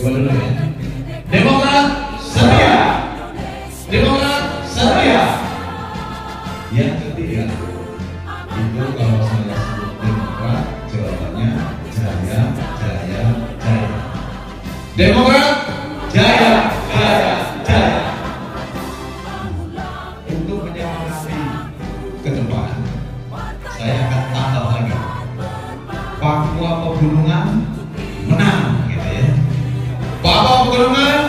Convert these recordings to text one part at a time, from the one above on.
Coba dulu ya. Demokrat setia. Demokrat setia. Yang ketiga, itu kalau saya sebut Demokrat, jawabannya jaya, jaya, jaya. Demokrat jaya, jaya, jaya. Untuk menyemangati ke depan, saya akan tambah lagi. Papua Pegunungan menang, gitu ya. Papua Pegunungan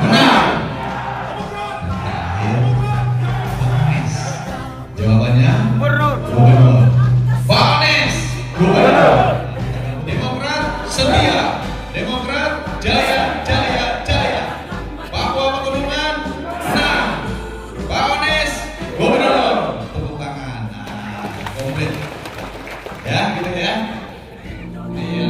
menang. Jawabannya gubernur. Pak Anies gubernur. Demokrat setia. Demokrat jaya, jaya, jaya. Papua Pegunungan menang. Pak Anies gubernur. Tepuk tangan. Nah, komplit. Ya, gitu ya. Iya.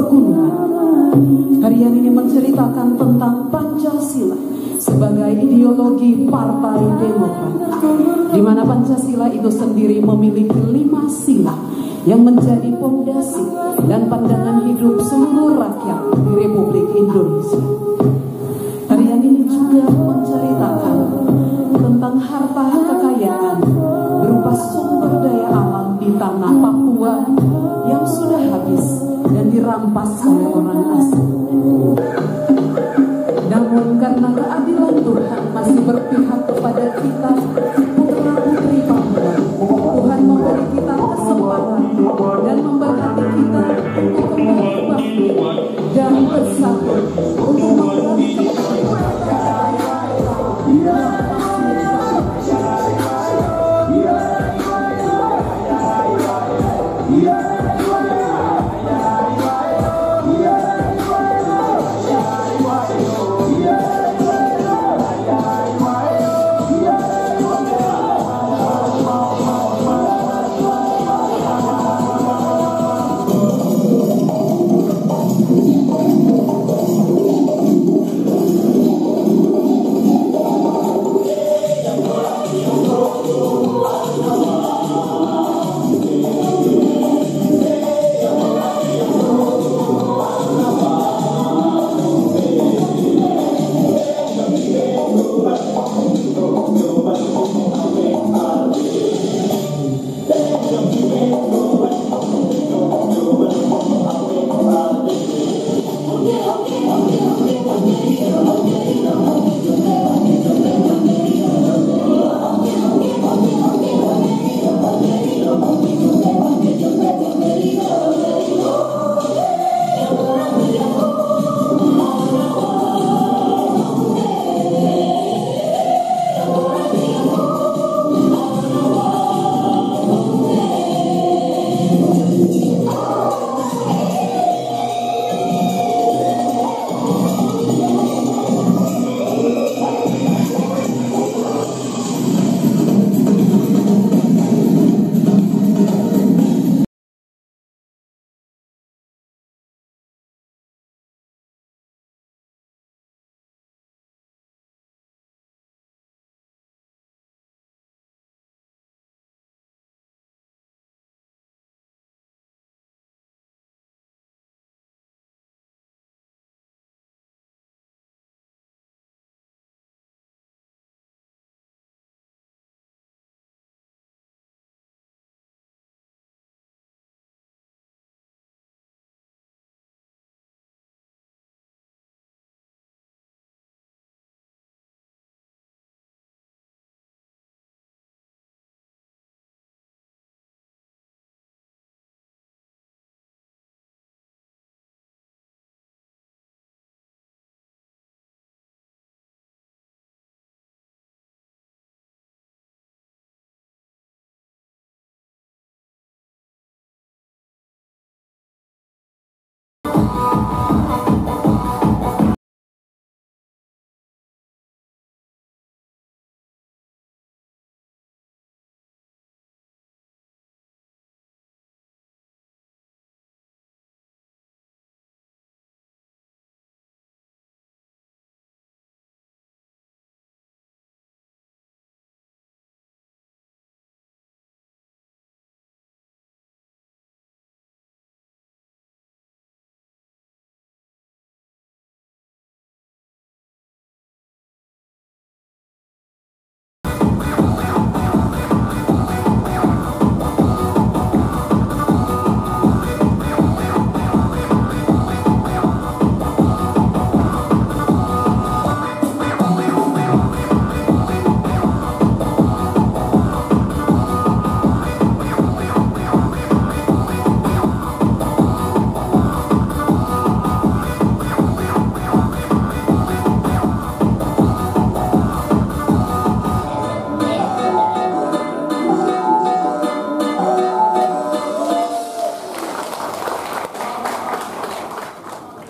pergunungan. Harian ini menceritakan tentang Pancasila sebagai ideologi Partai Demokrat, di mana Pancasila itu sendiri memiliki 5 sila yang menjadi fondasi dan pandangan hidup seluruh rakyat di Republik Indonesia. Harian ini juga menceritakan tentang harta kekayaan berupa sumber daya alam di tanah Papua yang sudah habis dan dirampas oleh orang asing. Namun karena keadilan Tuhan masih berpihak kepada kita, putra-putri Papua, Tuhan memberi kita kesempatan dan memberkati kita untuk kembali bangkit dan bersatu untuk memberantas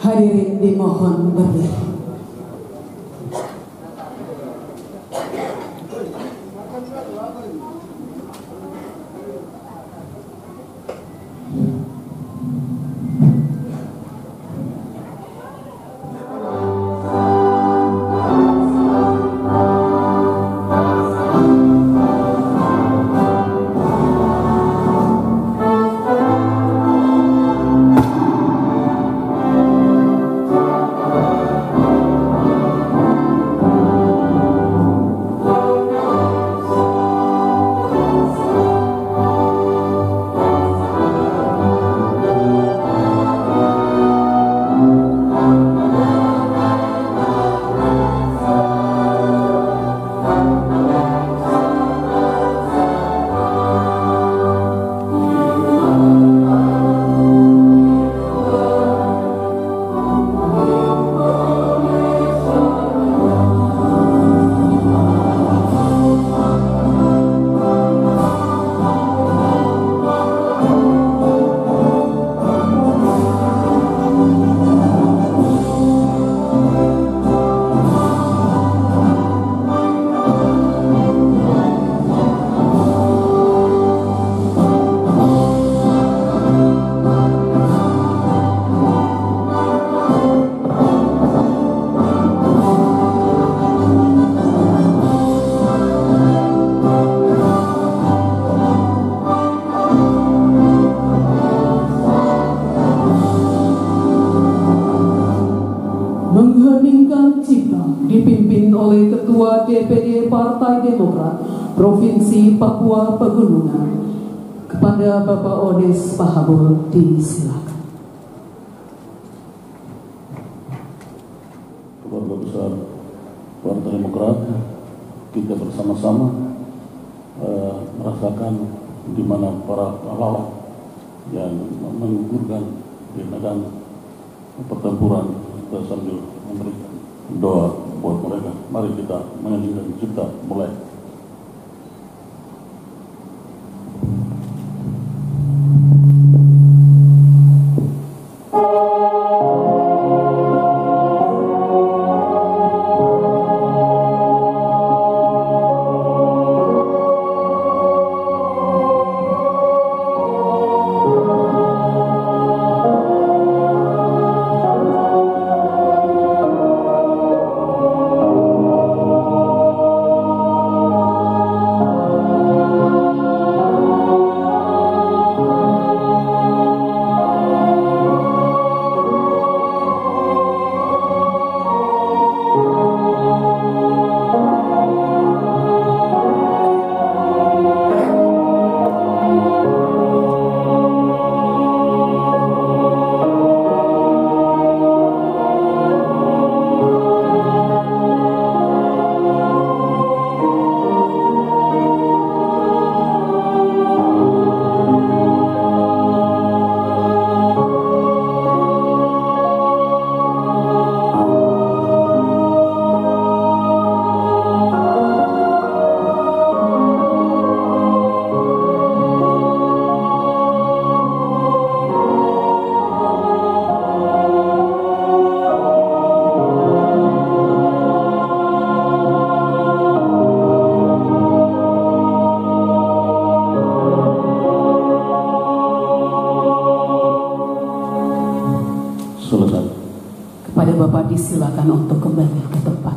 Hadirin dimohon berdiri. Ketua DPD Partai Demokrat Provinsi Papua Pegunungan, kepada Bapak Odes Pahabol disilakan. Keluarga besar Partai Demokrat, kita bersama-sama merasakan di mana para pahlawan yang menggugurkan di medan pertempuran, kita sambil memberikan doa buat mereka. Mari kita menyanyikan cipta mulai. Kepada Bapak disilakan untuk kembali ke tempat.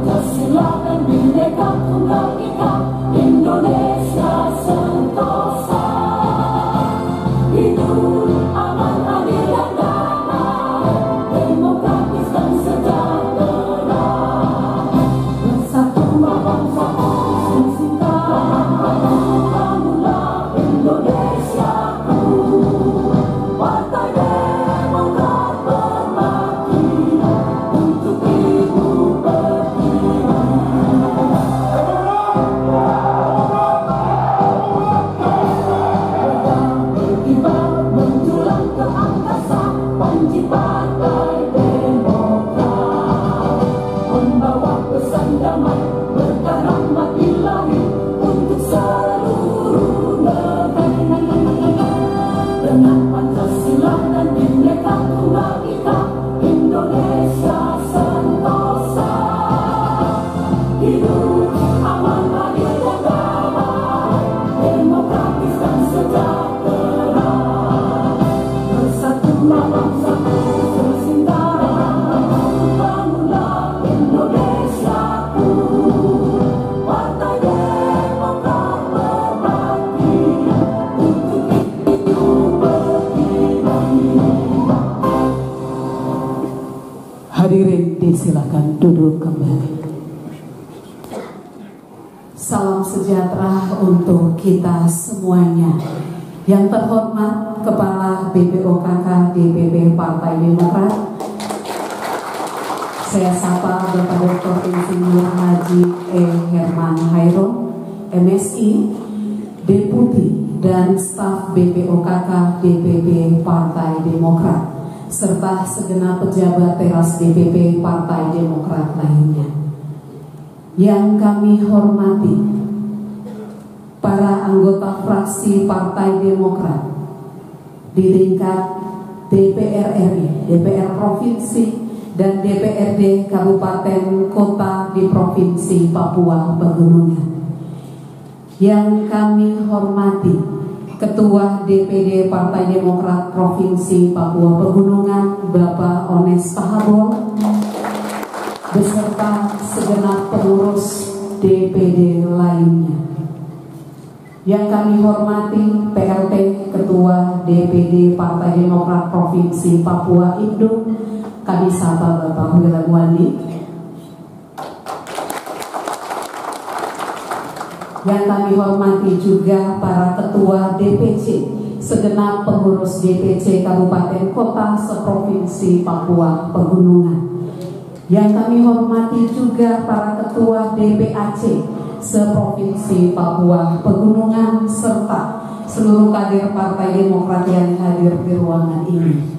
Pancasila dan Bhinneka Tunggal Ika, Indonesia sentosa. Hidup aman, adil dan damai, demokratis dan sejahtera. Bersatu bangsaku, cinta, bangunlah Indonesiaku. Partai Demokrat berbakti untuk ibu pertiwi. Berkibar menjulang ke angkasa, panji Partai Demokrat, membawa pesan damai berkah rahmat ilahi untuk seluruh negeri. Dengan Pancasila dan Bhinneka Tunggal Ika, Indonesia sentosa. Hidup aman, adil dan damai, demokratis dan sejahtera. Bersatulah bangsaku tercinta, bangunlah Indonesiaku. Partai Demokrat berbakti untuk ibu pertiwi. Hadirin disilakan duduk kembali. Salam sejahtera untuk kita semuanya. Yang terhormat Kepala BPOKK DPP Partai Demokrat, saya sapa Bapak Dr. Insinyur Haji E. Herman Hairun, MSI, Deputi dan staf BPOKK DPP Partai Demokrat, serta segenap pejabat teras DPP Partai Demokrat lainnya. Yang kami hormati para anggota fraksi Partai Demokrat di tingkat DPR RI, DPR Provinsi, dan DPRD Kabupaten Kota di Provinsi Papua Pegunungan. Yang kami hormati Ketua DPD Partai Demokrat Provinsi Papua Pegunungan, Bapak Ones Pahabol, beserta segenap pengurus DPD lainnya. Yang kami hormati PLT Ketua DPD Partai Demokrat Provinsi Papua Indo, kami sapa Bapak Wilagwandi. Yang kami hormati juga para Ketua DPC, segenap pengurus DPC Kabupaten Kota seprovinsi Papua Pegunungan. Yang kami hormati juga para Ketua DPAC seprovinsi Papua Pegunungan, serta seluruh kader Partai Demokrat yang hadir di ruangan ini.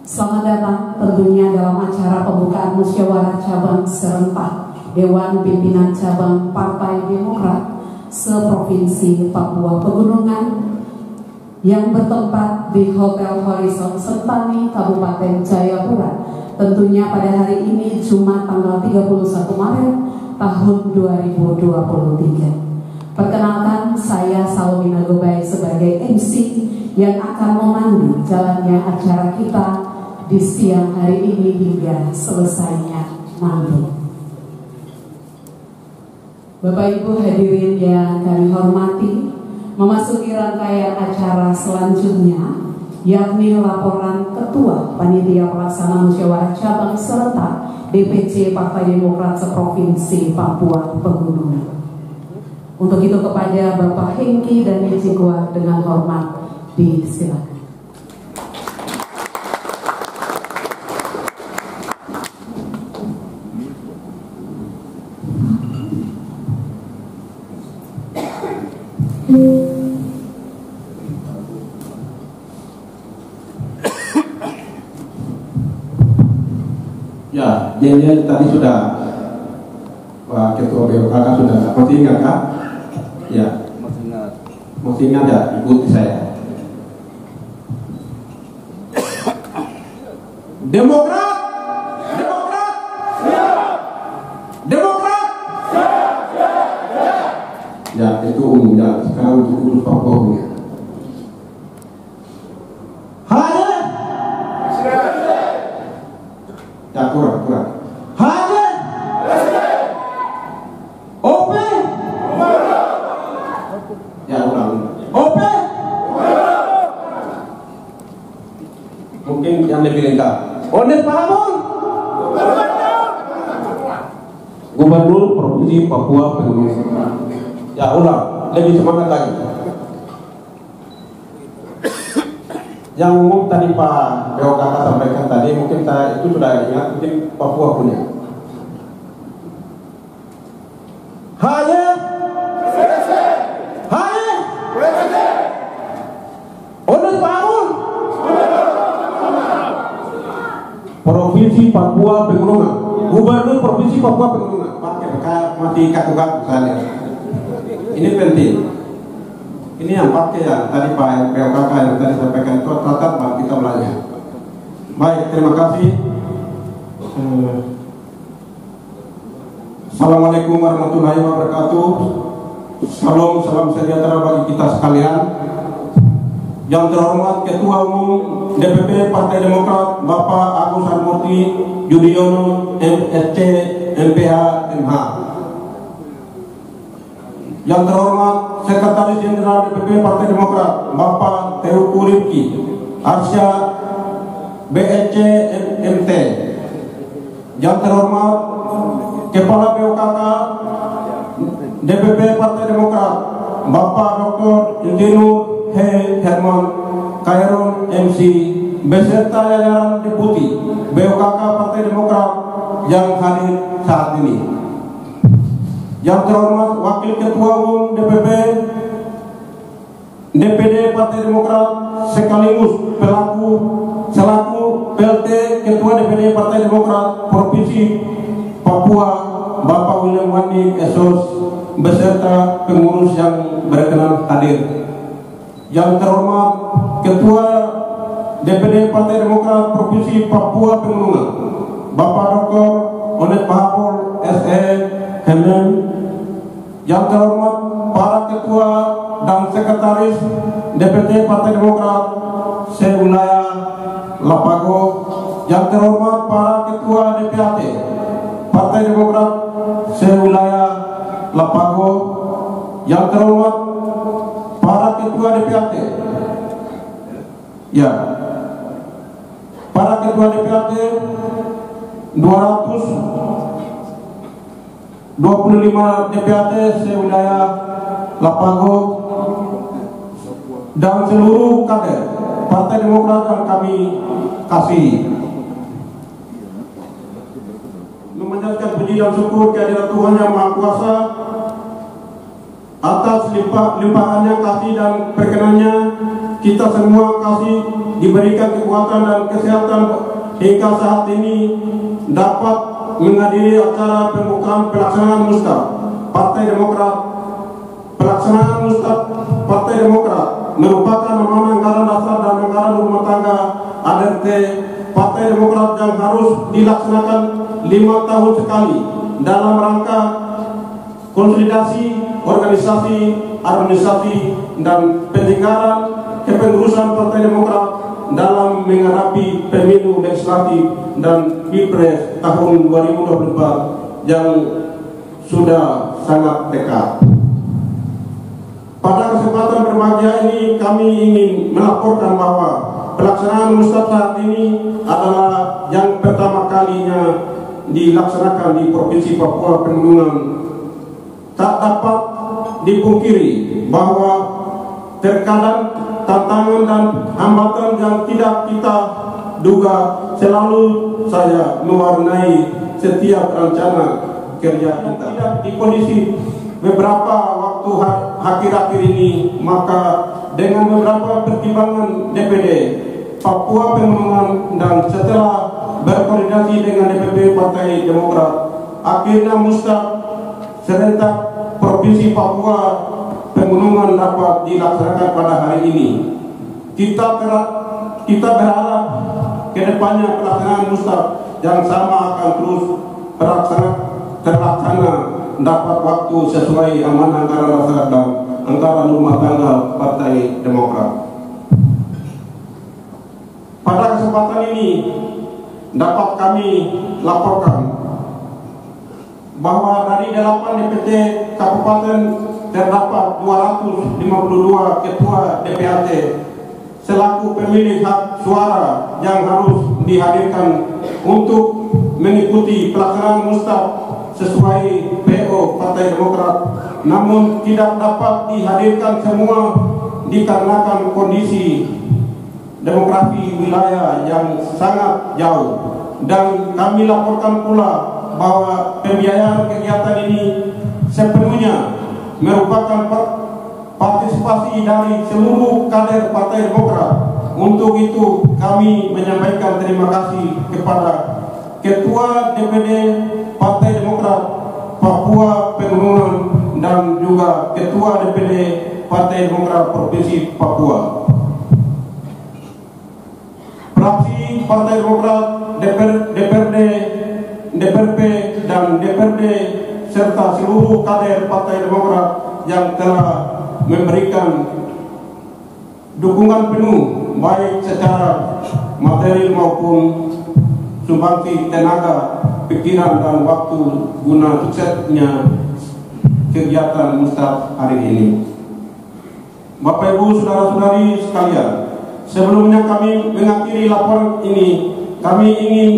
Selamat datang tentunya dalam acara pembukaan musyawarah cabang serentak Dewan Pimpinan Cabang Partai Demokrat seprovinsi Papua Pegunungan yang bertempat di Hotel Horizon Sentani, Kabupaten Jayapura, tentunya pada hari ini Jumat tanggal 31 Maret tahun 2023. Perkenalkan, saya Salomina Gobay sebagai MC yang akan memandu jalannya acara kita di siang hari ini hingga selesainya nanti. Bapak Ibu hadirin yang kami hormati, memasuki rangkaian acara selanjutnya, yakni laporan Ketua Panitia Pelaksana Musyawarah Cabang Serentak DPC Partai Demokrat seprovinsi Papua Pegunungan. Untuk itu kepada Bapak Hengki dan Ijikwa dengan hormat disilakan. Ya, janjian tadi sudah Pak Ketua BPOKK sudah masih ingat kan? Ya, masih ingat ya, ikuti saya. Demokrat, Demokrat, siap. Demokrat, siap, siap, siap. Ya, itu umumnya. Sekarang untuk urus pokoknya. Hadir. Ya, kurang. Hadir. Gubernur Provinsi Papua Pegunungan. Ya ulang, lebih semangat lagi. Yang umum tadi Pak BOKK sampaikan tadi, mungkin itu sudah ingat, mungkin Papua punya. Haye, haye, Onus bangun. Provinsi Papua Pegunungan, Gubernur Provinsi Papua Pegunungan. Pakai mati kaku-kaku saya. Ini penting. Ini yang pakai yang tadi Pak BOKK yang tadi sampaikan itu catat Pak, kita belajar. Baik, terima kasih. Assalamualaikum warahmatullahi wabarakatuh. Salam sejahtera bagi kita sekalian. Yang terhormat Ketua Umum DPP Partai Demokrat Bapak Agus Harimurti Yudhoyono MSc MPH MH. Yang terhormat Sekretaris Jenderal DPP Partai Demokrat Bapak Teuku Rifki Arsya BSc MT. Yang terhormat Kepala BOKK DPP Partai Demokrat Bapak Dr. Insinyur H. Herman Khairun MC beserta jajaran Deputi BOKK Partai Demokrat yang hadir saat ini. Yang terhormat Wakil Ketua Umum DPD Partai Demokrat sekaligus selaku PLT Ketua DPD Partai Demokrat Provinsi Papua Bapak William Wandi Esos beserta pengurus yang berkenan hadir. Yang terhormat Ketua DPD Partai Demokrat Provinsi Papua Pegunungan Bapak Dr. Onet Bahapol SE Hemen. Yang terhormat para ketua dan sekretaris DPD Partai Demokrat se-wilayah Lapago. Yang terhormat para ketua DPAT Partai Demokrat se-wilayah Lapago. Yang terhormat para ketua DPAT, ya, para ketua DPAT 225 DPAT se-wilayah Lapago dan seluruh kader Partai Demokrat yang kami kasih. Memanjatkan puji dan syukur kehadirat Tuhan Yang Maha Kuasa atas limpahannya kasih dan perkenannya. Kita semua kasih diberikan kekuatan dan kesehatan hingga saat ini dapat menghadiri acara pembukaan pelaksanaan Mustab Partai Demokrat. Pelaksanaan Mustab Partai Demokrat merupakan amanah anggaran dasar dan anggaran rumah tangga ADRT Partai Demokrat yang harus dilaksanakan 5 tahun sekali dalam rangka konsolidasi organisasi, administrasi, dan pentinggaran kepengurusan Partai Demokrat dalam menghadapi pemilu legislatif dan Pilpres tahun 2024 yang sudah sangat dekat. Pada kesempatan berbahagia ini kami ingin melaporkan bahwa pelaksanaan Mustab saat ini adalah yang pertama kalinya dilaksanakan di Provinsi Papua Pegunungan. Tak dapat dipungkiri bahwa terkadang tantangan dan hambatan yang tidak kita duga selalu saya mewarnai setiap rencana kerja kita. Tidak di kondisi beberapa waktu akhir-akhir ini, maka dengan beberapa pertimbangan DPD Papua Pegunungan dan setelah berkoordinasi dengan DPP Partai Demokrat, akhirnya Mustab serentak Provinsi Papua Pegunungan dapat dilaksanakan pada hari ini. Kita berharap kedepannya pelaksanaan Mustab yang sama akan terus terlaksana dapat waktu sesuai amanah anggaran dasar dan anggaran rumah tangga Partai Demokrat. Pada kesempatan ini dapat kami laporkan bahwa dari 8 DPT Kabupaten terdapat 252 ketua DPAT selaku pemilik hak suara yang harus dihadirkan untuk mengikuti pelaksanaan Mustab sesuai PO Partai Demokrat, namun tidak dapat dihadirkan semua dikarenakan kondisi demografi wilayah yang sangat jauh. Dan kami laporkan pula bahwa pembiayaan kegiatan ini sepenuhnya merupakan partisipasi dari seluruh kader Partai Demokrat. Untuk itu kami menyampaikan terima kasih kepada Ketua DPD Partai Demokrat Papua Pegunungan dan juga Ketua DPD Partai Demokrat Provinsi Papua. Fraksi Partai Demokrat, DPRD, DPRP dan DPRD serta seluruh kader Partai Demokrat yang telah memberikan dukungan penuh baik secara materi maupun sumbangsi tenaga, pikiran dan waktu guna suksesnya kegiatan Mustaf hari ini. Bapak Ibu saudara-saudari sekalian, sebelumnya kami mengakhiri laporan ini, kami ingin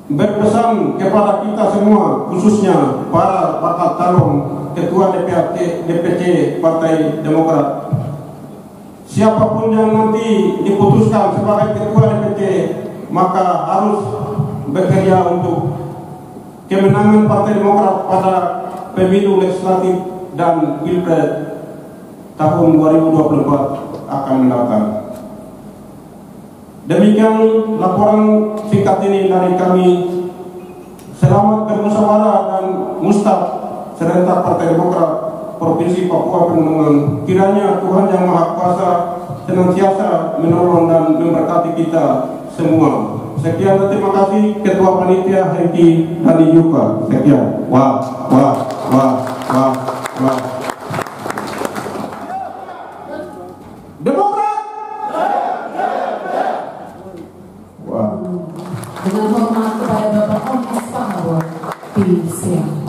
berpesan kepada kita semua, khususnya para bakal calon Ketua DPC Partai Demokrat. Siapapun yang nanti diputuskan sebagai Ketua DPC, maka harus bekerja untuk kemenangan Partai Demokrat pada pemilu legislatif dan pilpres tahun 2024 akan mendatang. Demikian laporan singkat ini dari kami. Selamat bermusyawarah dan Mustaf serentak Partai Demokrat Provinsi Papua Pegunungan. Kiranya Tuhan Yang Maha Kuasa senantiasa menolong dan memberkati kita semua. Sekian dan terima kasih Ketua Panitia Hengki Dani Yuka. Sekian. Wah. Demokrat. Wah. Dengan hormat kepada Bapak Omas Pahawar di siang.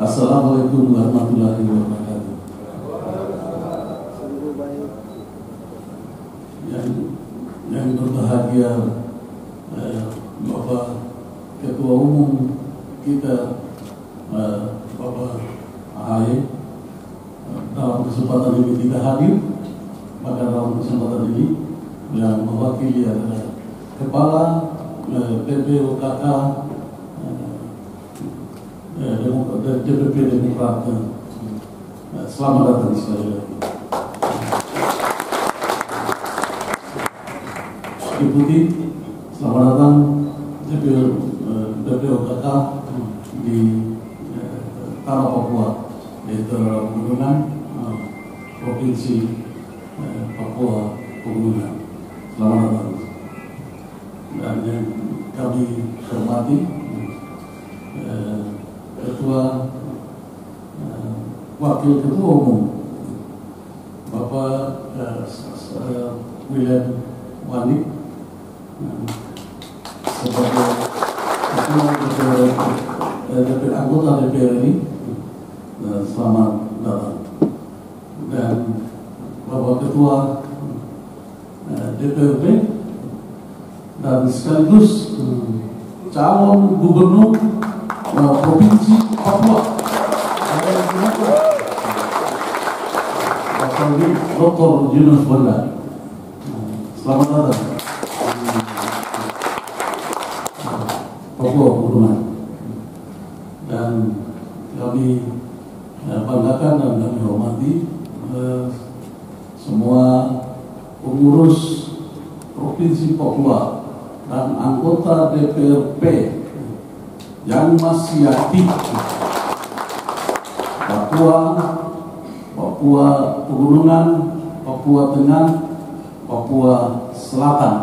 Assalamualaikum warahmatullahi wabarakatuh. Yang berbahagia Bapak Ketua Umum kita Bapak AHY, dalam kesempatan ini tidak hadir, maka dalam kesempatan ini yang mewakili adalah Kepala PPOKK DPP Demokrat. Selamat datang sekali lagi. Deputi, selamat datang DPOKK di Tanah Papua, yaitu Pegunungan Provinsi Papua Pegunungan. Selamat datang. Dan yang kami hormati Wakil Ketua Umum Bapak William Wanik sebagai Ketua anggota DPR ini, selamat datang. Dan Bapak Ketua DPRD dan sekaligus calon Gubernur Provinsi Papua, Dr. Yunus Bondan. Selamat datang Papua Pegunungan. Dan kami banggakan dan kami hormati semua pengurus Provinsi Papua dan anggota DPRP yang masih aktif Papua Pegunungan, Papua Tengah, Papua Selatan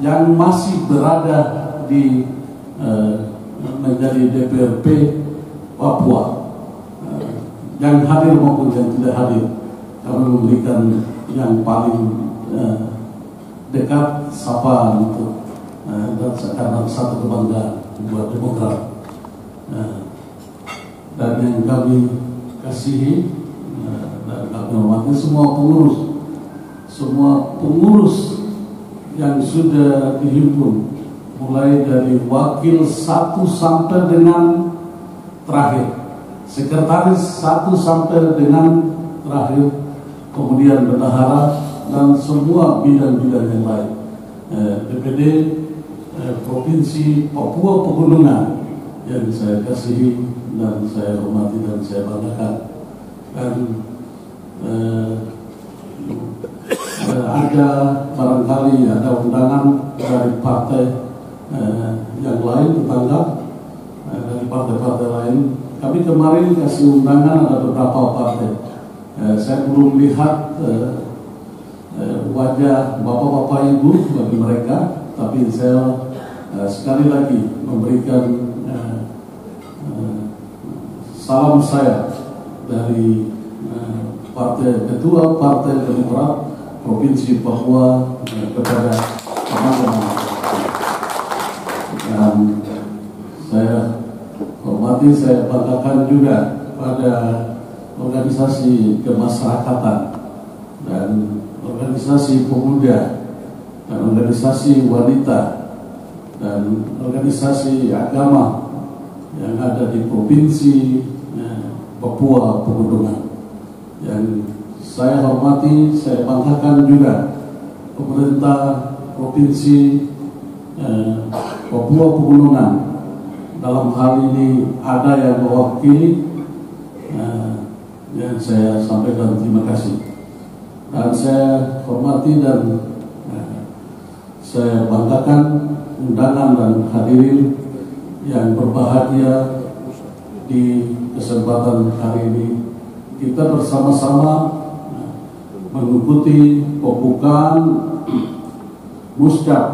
yang masih berada di menjadi DPRP Papua, yang hadir maupun yang tidak hadir. Kami memberikan yang paling dekat sapa untuk dan karena satu kebanggaan buat Demokrat. Dan yang kami kasihi dan kami hormati semua pengurus semua pengurus yang sudah dihimpun, mulai dari wakil 1 sampai dengan terakhir, sekretaris 1 sampai dengan terakhir, kemudian bendahara dan semua bidang-bidang yang lain, DPD Provinsi Papua Pegunungan yang saya kasihi dan saya hormati dan saya banggakan. Dan ada barangkali ada undangan dari partai yang lain, tetangga dari partai-partai lain. Kami kemarin kasih undangan ada beberapa partai. Saya belum lihat wajah bapak-bapak ibu bagi mereka, tapi saya sekali lagi memberikan salam saya dari Ketua Partai Demokrat Provinsi Papua kepada teman-teman. Dan saya hormati, saya banggakan juga pada organisasi kemasyarakatan dan organisasi pemuda dan organisasi wanita dan organisasi agama yang ada di Provinsi Papua Pegunungan. Yang saya hormati, saya banggakan juga pemerintah Provinsi Papua Pegunungan. Dalam hal ini ada yang mewakili, yang saya sampaikan terima kasih. Dan saya hormati dan saya banggakan undangan dan hadirin yang berbahagia di kesempatan hari ini. Kita bersama-sama mengikuti pembukaan Muskap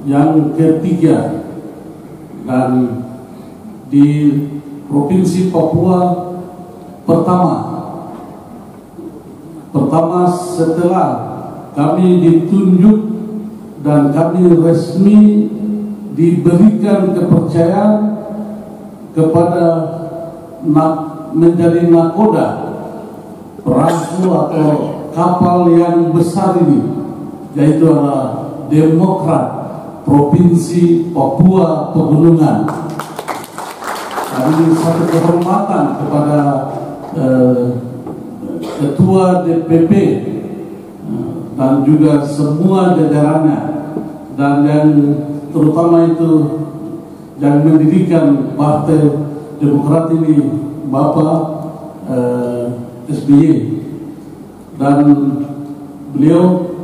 yang ketiga, dan di Provinsi Papua pertama setelah kami ditunjuk dan kami resmi diberikan kepercayaan kepada menjadi nakoda perahu atau kapal yang besar ini, yaitu adalah Demokrat Provinsi Papua Pegunungan. Kami satu kehormatan kepada Ketua DPP dan juga semua jajarannya, dan yang terutama itu yang mendirikan Partai Demokrat ini, Bapak SBY, dan beliau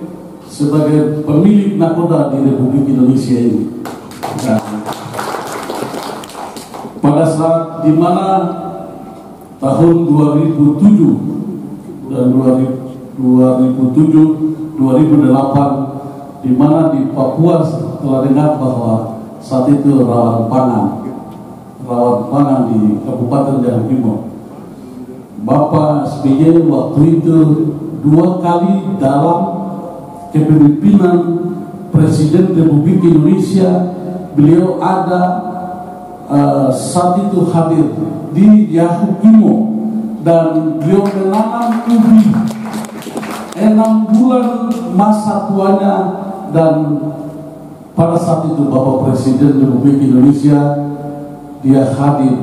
sebagai pemilik nakoda di Republik Indonesia ini. Dan pada saat di mana tahun 2007 dan 2008, di mana di Papua telah dengar bahwa saat itu rawan pangan di Kabupaten Jahukimo. Bapak SBY waktu itu 2 kali dalam kepemimpinan Presiden Republik Indonesia, beliau ada saat itu hadir di Yahukimo, dan beliau menanam ubi 6 bulan masa tuanya. Dan pada saat itu Bapak Presiden Republik Indonesia dia hadir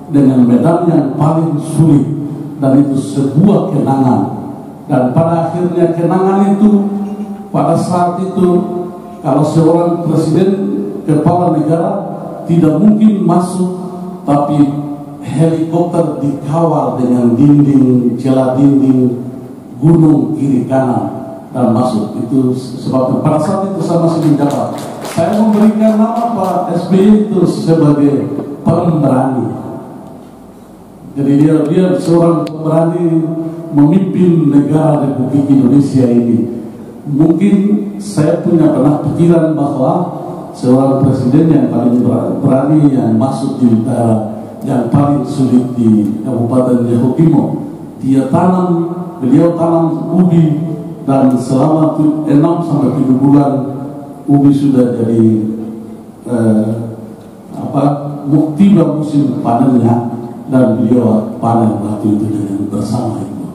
dengan medan yang paling sulit, dan itu sebuah kenangan. Dan pada akhirnya kenangan itu, pada saat itu kalau seorang presiden kepala negara tidak mungkin masuk, tapi helikopter dikawal dengan celah dinding gunung kiri kanan dan masuk. Itu sebabnya pada saat itu saya masih menjabat, saya memberikan nama Pak SBY itu sebagai pemberani. Jadi dia seorang pemberani memimpin negara Republik Indonesia ini. Mungkin saya pernah pikiran bahwa seorang presiden yang paling berani yang masuk di negara yang paling sulit di Kabupaten Yahukimo, beliau tanam ubi, dan selama 6 sampai 7 bulan ubi sudah jadi tiba musim panennya, dan beliau panen waktu itu dengan bersama itu.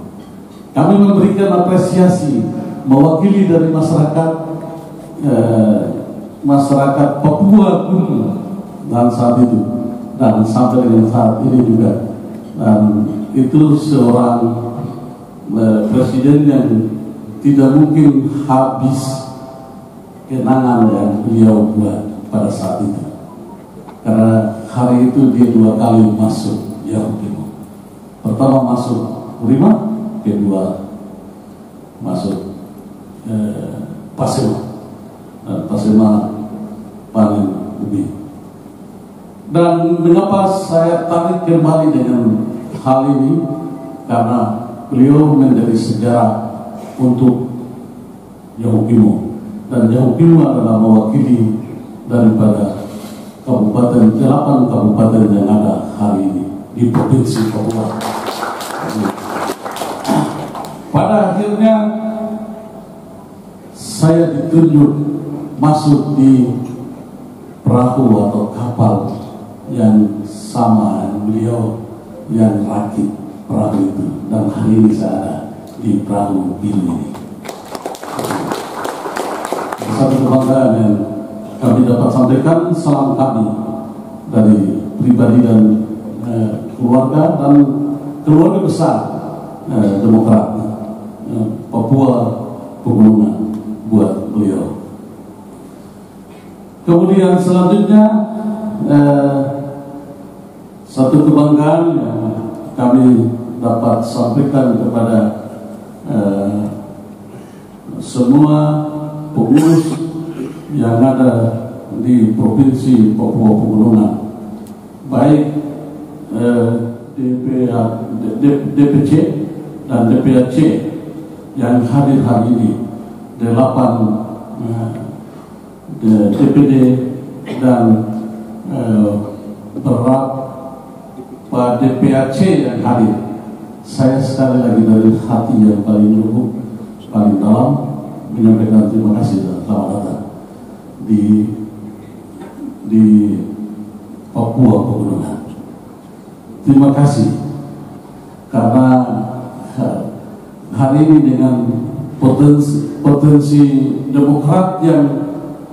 Kami memberikan apresiasi mewakili dari masyarakat masyarakat Papua dulu dan saat itu dan sampai dengan saat ini juga, dan itu seorang presiden yang tidak mungkin habis kenangan yang beliau buat pada saat itu, karena hari itu dia 2 kali masuk Yahukimo. Pertama masuk Urima, kedua masuk Pasema, dan Pasema panen lebih. Dan mengapa saya tarik kembali dengan hal ini, karena beliau menjadi sejarah untuk Yahukimo, dan Yahukimo adalah mewakili daripada 8 kabupaten yang ada hari ini di Provinsi Papua. Pada akhirnya saya ditunjuk masuk di perahu atau kapal yang sama beliau yang rakit perahu itu, dan hari ini saya ada di perahu ini. Satu kebanggaan yang kami dapat sampaikan, salam kami dari pribadi dan keluarga dan keluarga besar Demokrat Papua Pegunungan buat beliau. Kemudian selanjutnya satu kebanggaan yang kami dapat sampaikan kepada semua pengurus yang ada di Provinsi Papua Pegunungan, baik DPC dan DPAC yang hadir hari ini, 8 DPD dan beberapa DPAC yang hadir. Saya sekali lagi dari hati yang paling lubuk, paling dalam menyampaikan terima kasih dan selamat datang di Papua Pegunungan. Terima kasih karena hari ini dengan potensi Demokrat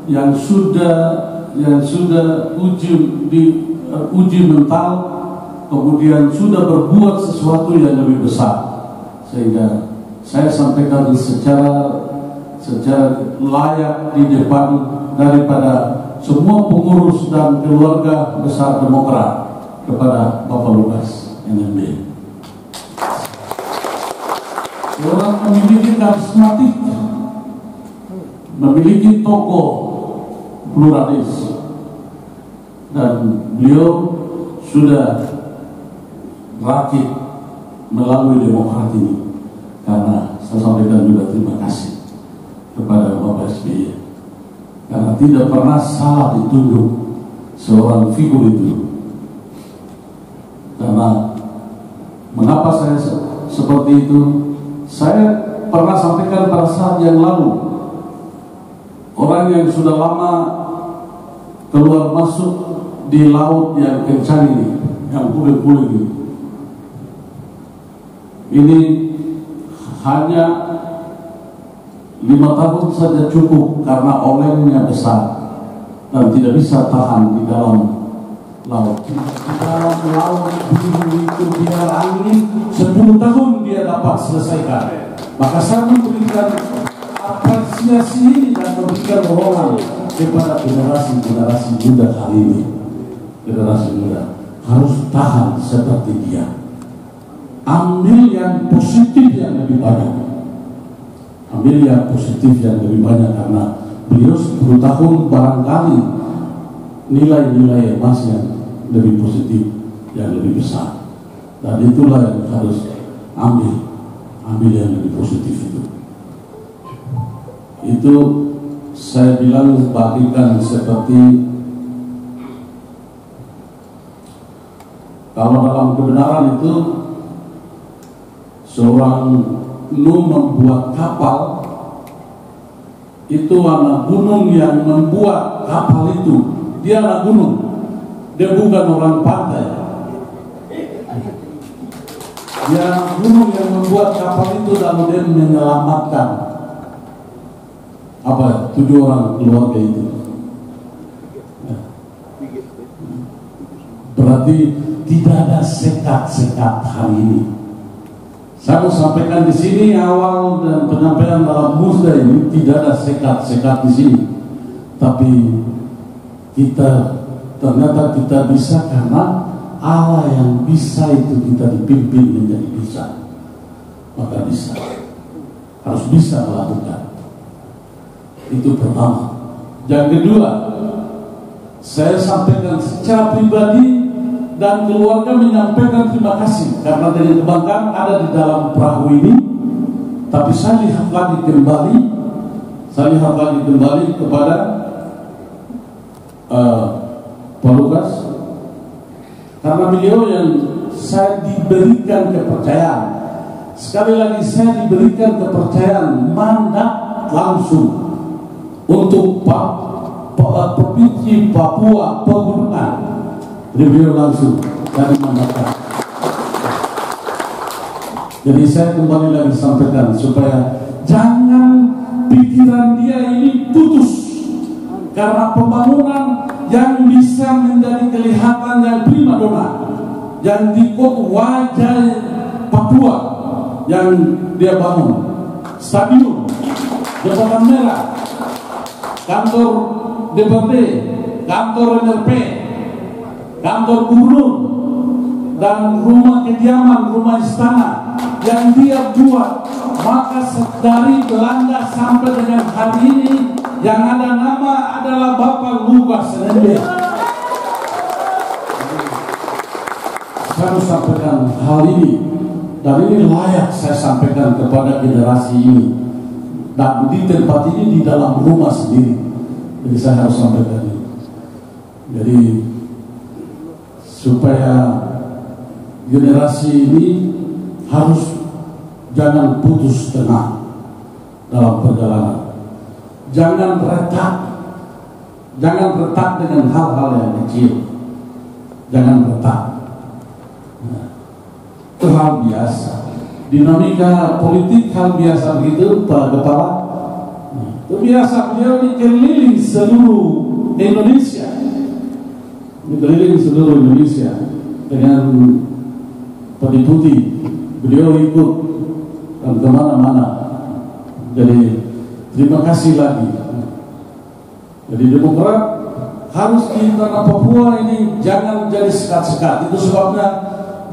yang sudah uji mental, kemudian sudah berbuat sesuatu yang lebih besar, sehingga saya sampaikan secara layak di depan daripada semua pengurus dan keluarga besar Demokrat kepada Bapak Lukas NMB. Orang memiliki karismatik, memiliki tokoh pluralis, dan beliau sudah rakit melalui Demokrat ini. Karena saya sampaikan juga terima kasih kepada Bapak SBY, karena tidak pernah salah ditunjuk seorang figur itu. Karena mengapa saya seperti itu? Saya pernah sampaikan pada saat yang lalu, orang yang sudah lama keluar masuk di laut yang kencang ini, yang pulih-pulih ini hanya 5 tahun saja cukup, karena olengnya besar dan tidak bisa tahan di dalam laut. Di dalam laut itu biar angin 10 tahun dia dapat selesaikan. Maka saya memberikan apresiasi ini dan memberikan dorongan kepada generasi muda hari ini. Generasi muda harus tahan seperti dia. Ambil yang positif yang lebih banyak. Ambil yang positif yang lebih banyak, karena beliau 10 tahun barangkali nilai-nilai emas yang lebih positif, yang lebih besar, dan itulah yang harus ambil yang lebih positif itu saya bilang bagikan seperti kalau dalam kebenaran itu seorang Nuh membuat kapal, itu anak gunung yang membuat kapal itu, dia anak gunung, dia bukan orang pantai. Dia gunung yang membuat kapal itu, lalu dia menyelamatkan 7 orang keluarga itu. Berarti tidak ada sekat-sekat hari ini. Saya mau sampaikan di sini awal dan penyampaian dalam musda ini tidak ada sekat-sekat di sini. Tapi ternyata kita bisa karena Allah yang bisa itu kita dipimpin menjadi bisa. Maka bisa, harus bisa melakukan. Itu pertama. Yang kedua, saya sampaikan secara pribadi dan keluarga menyampaikan terima kasih karena dari kebanggaan ada di dalam perahu ini. Tapi saya lihat lagi kembali kepada Pak Lukas, karena beliau yang saya diberikan kepercayaan. Sekali lagi saya diberikan kepercayaan mandat langsung untuk Provinsi Papua Pegunungan. Beliau langsung dari mandatkan. Jadi saya kembali lagi sampaikan supaya jangan pikiran dia ini putus karena pembangunan yang bisa menjadi kelihatan yang primadona, yang dikot wajah Papua yang dia bangun, stadion, jembatan merah, kantor DPRD, kantor NRP, kantor gubernur, dan rumah kediaman, rumah istana yang dia buat. Maka dari Belanda sampai dengan hari ini yang ada nama adalah Bapak Lukas NMB. Saya harus sampaikan hal ini, dan ini layak saya sampaikan kepada generasi ini, dan di tempat ini di dalam rumah sendiri. Jadi saya harus sampaikan ini. Jadi supaya generasi ini harus jangan putus tengah dalam perjalanan. Jangan retak dengan hal-hal yang kecil. Jangan retak. Itu hal biasa. Dinamika politik hal biasa begitu, Pak Kepala. Itu biasa, beliau dikeliling seluruh Indonesia. Dengan Pak Deputi. Beliau ikut dan kemana-mana. Jadi terima kasih lagi. Jadi Demokrat harus di tanah Papua ini jangan jadi sekat-sekat. Itu sebabnya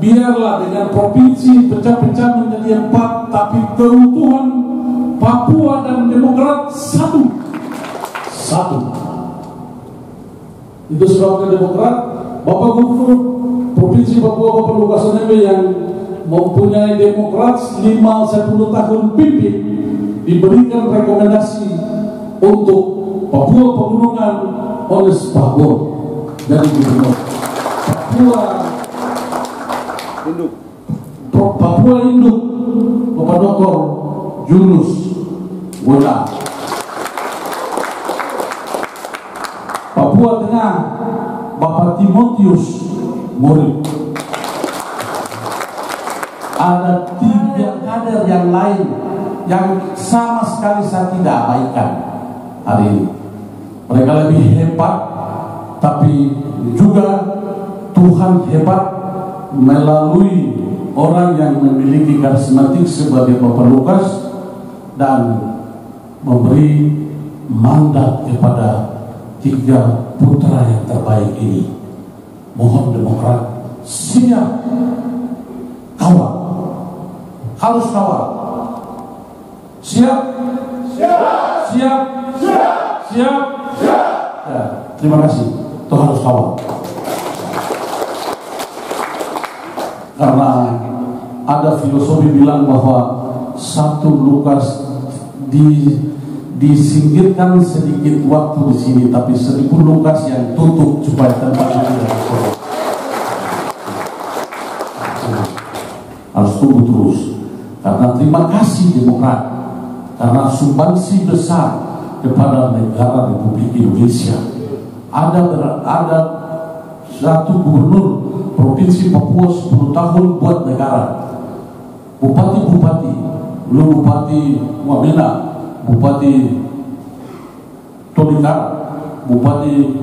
biarlah dengan provinsi pecah-pecah menjadi 4, tapi keutuhan Papua dan Demokrat satu. Itu sebabnya Demokrat, Bapak Gubernur Provinsi Papua Bapak Lukas NMB yang mempunyai Demokrat 5-10 tahun pimpin, diberikan rekomendasi untuk Papua Pegunungan oleh Pak Gor dari Gubernur Papua Induk Bapak Dr. Yunus Wola, Papua Tengah Bapak Timotius Murid. Ada 3 kader yang lain yang sama sekali saya tidak abaikan hari ini. Mereka lebih hebat, tapi juga Tuhan hebat melalui orang yang memiliki karismatik sebagai Bapak Lukas dan memberi mandat kepada 3 putra yang terbaik ini. Mohon Demokrat siap kawal. Harus kawal. Siap. Ya, terima kasih. Itu harus kawal. Karena ada filosofi bilang bahwa satu Lukas disingkirkan sedikit waktu di sini, tapi 1000 Lukas yang tutup supaya tempat itu harus tunggu terus. Karena terima kasih Demokrat karena sumbangsi besar kepada negara Republik Indonesia. Ada satu gubernur Provinsi Papua 10 tahun buat negara. Bupati-bupati, belum Bupati Wamena, Bupati Tolikara, Bupati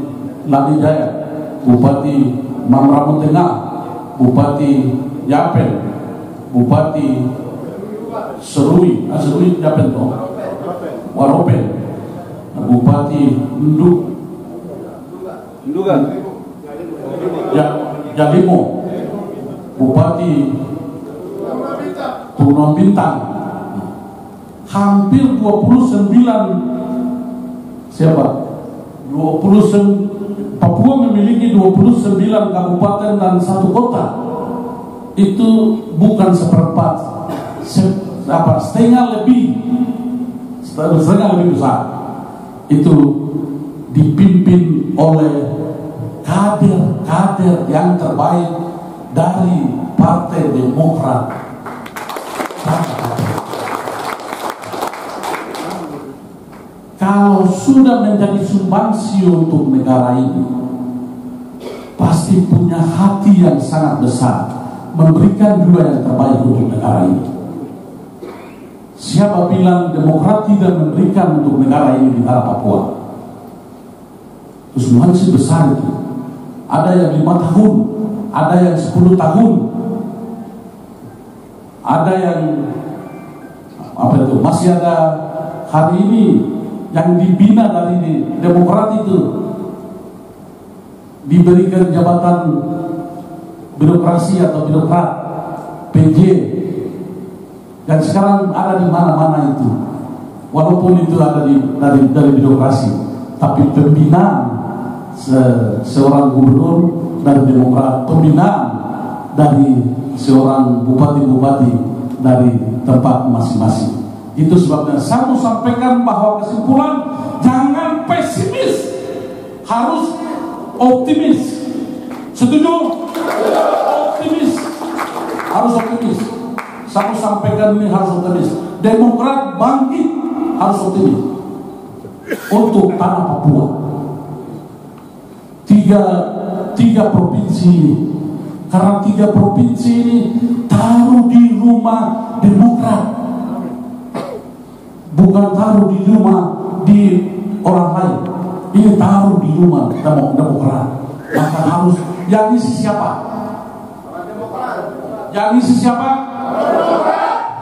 Langi Jaya, Bupati Mamramo Tengah, Bupati Yapen, Bupati Serui Yapen toh, Waropen, Bupati Ndugan, Jalimo, Bupati Pulau Bintang, hampir 29 Papua memiliki 29 kabupaten dan 1 kota. Itu bukan seperempat, setengah lebih besar. Itu dipimpin oleh kader-kader yang terbaik dari Partai Demokrat. Kalau sudah menjadi sumbangsi untuk negara ini, pasti punya hati yang sangat besar, memberikan juga yang terbaik untuk negara ini. Siapa bilang Demokrat tidak memberikan untuk negara ini di tanah Papua? Itu sumbangsi besar itu. Ada yang 5 tahun, ada yang 10 tahun, ada yang masih ada hari ini yang dibina dari Demokrat itu diberikan jabatan birokrasi atau birokrat PJ, dan sekarang ada di mana-mana itu, walaupun itu ada dari birokrasi, tapi pembinaan seorang gubernur dari Demokrat, pembinaan dari seorang bupati-bupati dari tempat masing-masing. Itu sebabnya saya mau sampaikan bahwa kesimpulan, jangan pesimis, harus optimis. Setuju? Optimis, harus optimis. Saya mau sampaikan ini harus optimis. Demokrat bangkit, harus optimis untuk tanah Papua. Tiga provinsi ini, karena 3 provinsi ini taruh di rumah Demokrat, bukan taruh di rumah di orang lain. Ini taruh di rumah Demokrat. Maka harus, yang isi siapa? Yang isi siapa?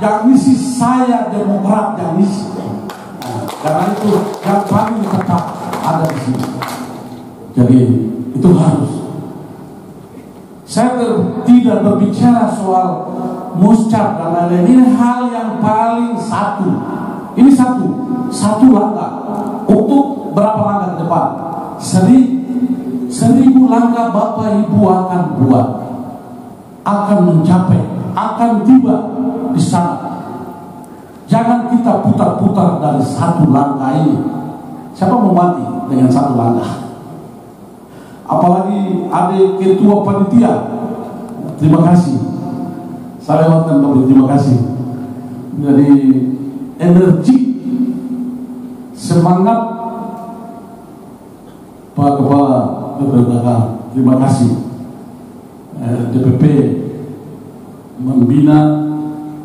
Yang isi saya, Demokrat yang isi. Karena itu yang paling tetap ada di sini. Jadi itu harus. Saya tidak berbicara soal muscap dan lain-lain. Ini hal yang paling satu. Ini satu langkah. Untuk berapa langkah ke depan? 1000 langkah Bapak Ibu akan buat, akan mencapai, akan tiba di sana. Jangan kita putar-putar dari 1 langkah ini. Siapa mau mati dengan 1 langkah? Apalagi ada ketua panitia. Terima kasih. Saya lewatkan Bapak, terima kasih. Jadi energi, semangat Pak Kepala BPKK, terima kasih. DPP membina,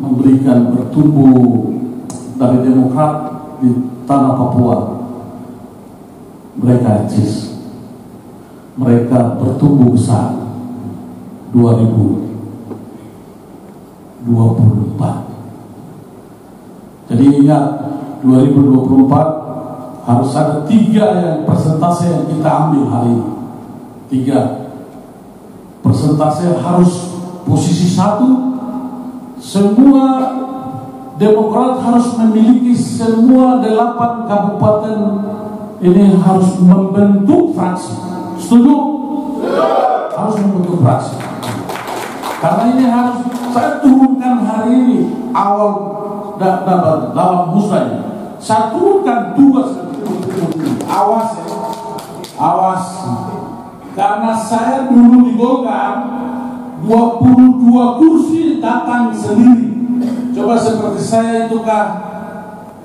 memberikan bertumbuh dari Demokrat di tanah Papua. Mereka eksis, mereka bertumbuh besar 2024. Jadi ingat, 2024 harus ada 3 yang persentase yang kita ambil hari ini. 3 persentase harus posisi 1. Semua Demokrat harus memiliki semua 8 kabupaten ini harus membentuk fraksi. Setuju? Harus membentuk fraksi. Karena ini harus saya turunkan hari ini awal dalam musrah ini. Saya turunkan 2. Awas. Karena saya dulu di Golkar 22 kursi datang sendiri. Coba seperti saya itu kah?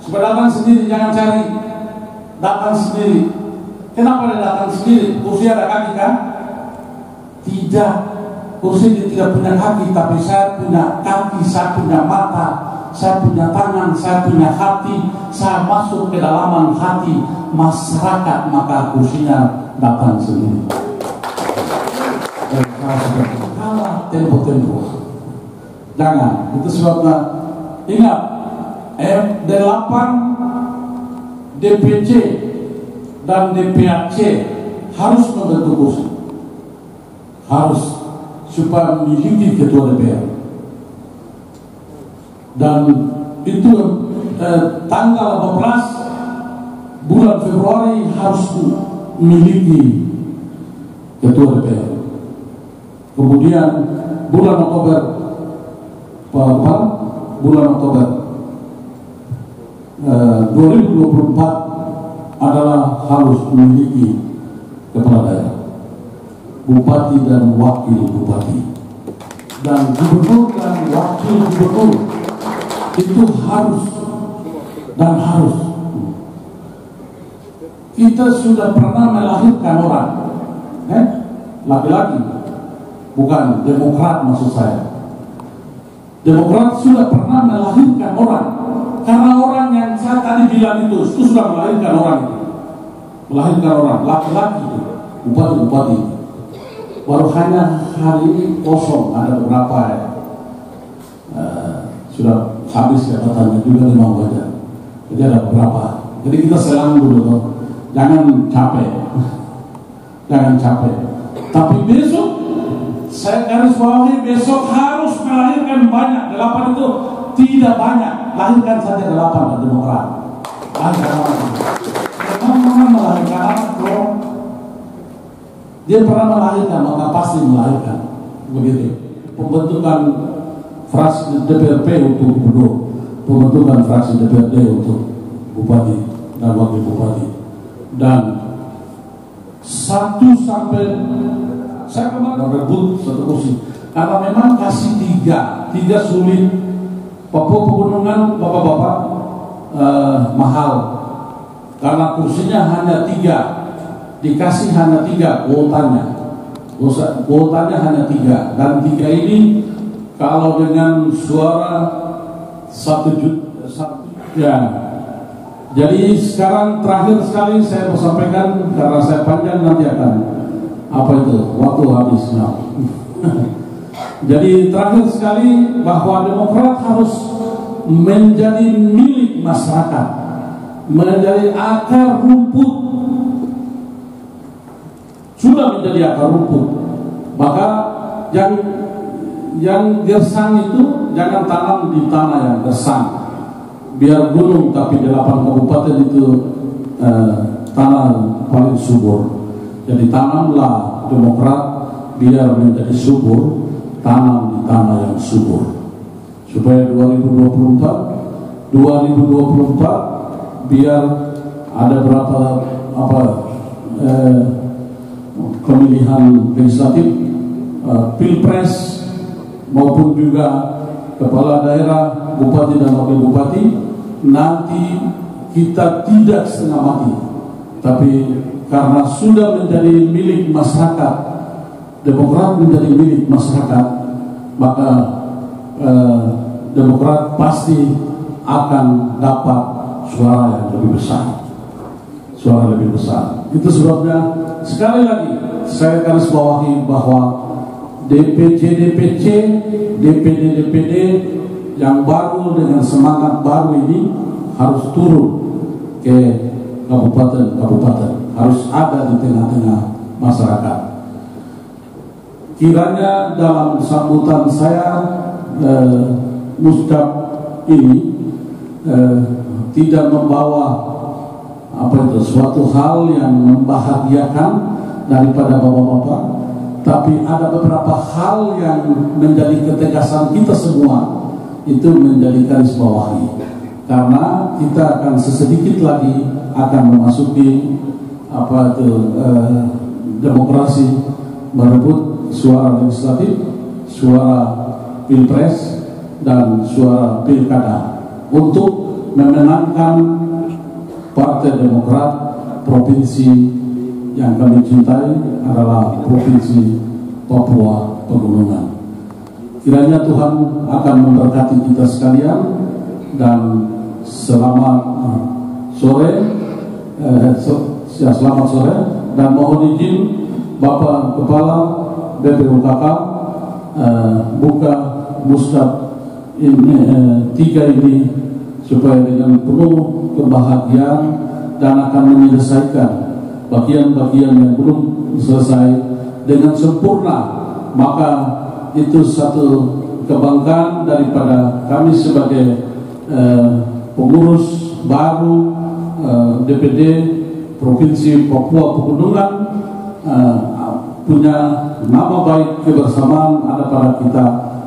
Coba datang sendiri, jangan cari. Datang sendiri. Kenapa dia datang sendiri? Kursi ada kaki kan? Tidak. Kursi dia tidak punya kaki, tapi saya punya kaki, saya punya mata, saya punya tangan, saya punya hati, saya masuk ke dalaman hati masyarakat, maka kursinya datang sendiri. Kalah tempo-tempo. Jangan, itu sebabnya ingat, M8 DPC dan DPAC harus membentuk kursi, harus supaya memiliki ketua DPR, dan itu tanggal 18 bulan Februari harus memiliki ketua DPR. Kemudian bulan Oktober 2024 adalah harus memiliki kepala daerah, bupati dan wakil bupati, dan gubernur dan wakil gubernur. Itu harus dan harus. Kita sudah pernah melahirkan orang, laki-laki, bukan Demokrat maksud saya. Demokrat sudah pernah melahirkan orang, karena orang yang saya tadi bilang itu sudah melahirkan orang itu. Melahirkan orang, laki-laki itu, bupati-bupati. Baru hanya hari ini kosong, ada beberapa sudah habis jabatannya juga 5 wajah. Jadi ada beberapa. Jadi kita selang dulu, jangan capek. Jangan capek. Tapi besok, saya garis bawahi, besok harus melahirkan banyak. 8 itu tidak banyak, lahirkan saja 8 Demokrat. Memang melahirkan anak bro. Dia pernah melahirkan, maka pasti melahirkan. Begitu. Pembentukan fraksi DPRP untuk gubernur, pembentukan fraksi DPRD untuk bupati dan wakil bupati, dan 1 sampai saya kemarin merebut 1 kursi karena memang kasih 3 sulit. Papua Pegunungan bapak-bapak mahal karena kursinya hanya 3, dikasih hanya 3 kuotanya hanya 3, dan 3 ini kalau dengan suara 1 juta ya. Jadi sekarang terakhir sekali saya mau sampaikan, karena saya panjang nanti akan waktu habisnya. Jadi terakhir sekali bahwa Demokrat harus menjadi milik masyarakat, menjadi akar rumput. Sudah menjadi akar rumput, maka yang gersang itu jangan tanam di tanah yang gersang. Biar gunung tapi 8 kabupaten itu tanah paling subur. Jadi tanamlah Demokrat biar menjadi subur, tanam di tanah yang subur, supaya 2024 biar ada berapa pemilihan legislatif, pilpres maupun juga kepala daerah, bupati dan wakil bupati, nanti kita tidak setengah mati, tapi karena sudah menjadi milik masyarakat, Demokrat menjadi milik masyarakat, maka Demokrat pasti akan dapat suara yang lebih besar. Itu sebabnya sekali lagi saya garis bawahi bahwa DPC, DPD yang baru dengan semangat baru ini harus turun ke kabupaten, harus ada di tengah-tengah masyarakat. Kiranya dalam sambutan saya Muscap ini tidak membawa suatu hal yang membahagiakan daripada bapak-bapak, tapi ada beberapa hal yang menjadi ketegasan kita semua, itu menjadi garis bawahi, karena kita akan sesedikit lagi akan memasuki demokrasi, merebut suara legislatif, suara pilpres, dan suara pilkada untuk memenangkan Partai Demokrat. Provinsi yang kami cintai adalah Provinsi Papua Pegunungan. Kiranya Tuhan akan memberkati kita sekalian, dan selamat sore. Selamat sore dan mohon izin Bapak Kepala BPOKK buka Mustab ini 3 ini supaya dengan penuh kebahagiaan dan akan menyelesaikan bagian-bagian yang belum selesai dengan sempurna. Maka itu satu kebanggaan daripada kami sebagai pengurus baru DPD Provinsi Papua Pegunungan, punya nama baik kebersamaan ada pada kita.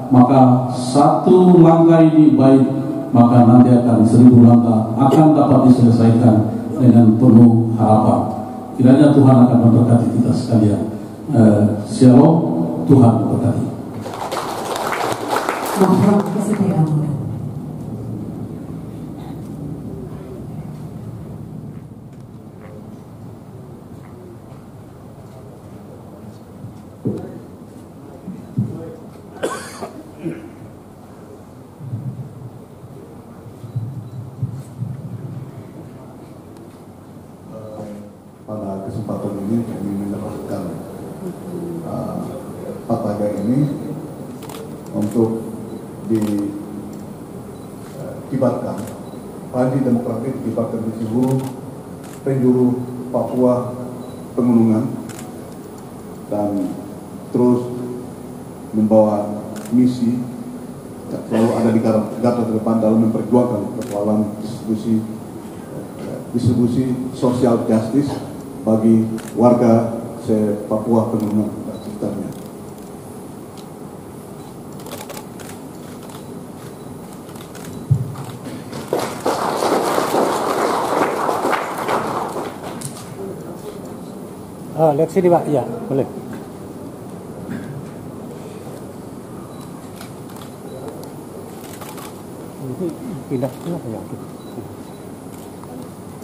Maka satu langkah ini baik, maka nanti akan 1000 langkah akan dapat diselesaikan dengan penuh harapan. Kiranya Tuhan akan memberkati kita sekalian. Shalom, Tuhan memberkati. Mohon kesediaan. Pada kesempatan ini kami mendapatkan pataga ini untuk dikibarkan. Partai Demokratik dikibarkan di seluruh penjuru Papua Pegunungan dan terus membawa misi selalu ada di garda terdepan dalam memperjuangkan persoalan distribusi sosial justice bagi warga Papua Pegunungan dan sekitarnya. Lihat sini Pak, ya boleh. Pindah ya.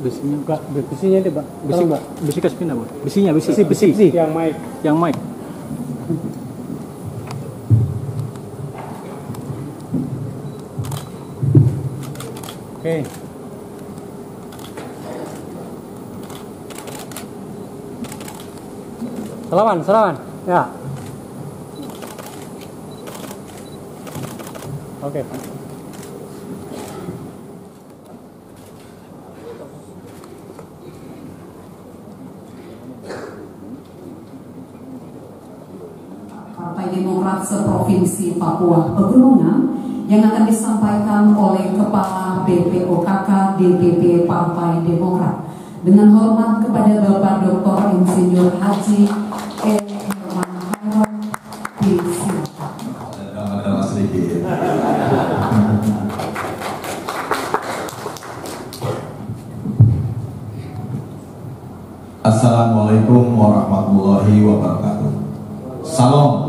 Besinya Pak, besinya deh Pak. Besi kasih pindah Pak. Besi. Yang mic. Oke. Salaman. Ya. Oke. Partai Demokrat seprovinsi Papua Pegunungan yang akan disampaikan oleh Kepala BPOKK DPP Partai Demokrat. Dengan hormat kepada Bapak Dr. Insinyur Haji Herman Hairot, disilakan. Drama sedikit. Assalamualaikum warahmatullahi wabarakatuh. Salam.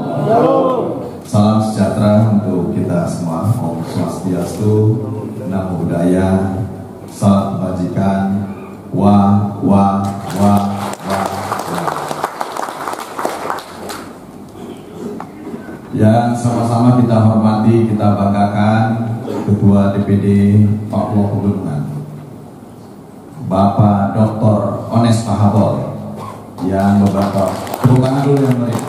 Salam sejahtera untuk kita semua. Om Swastiastu, Namo Buddhaya, salam kebajikan. Yang sama-sama kita hormati, kita banggakan Ketua DPD Papua Pegunungan, Bapak Dr. Ones Pahabol, yang beberapa tepuk tangan dulu yang meriah.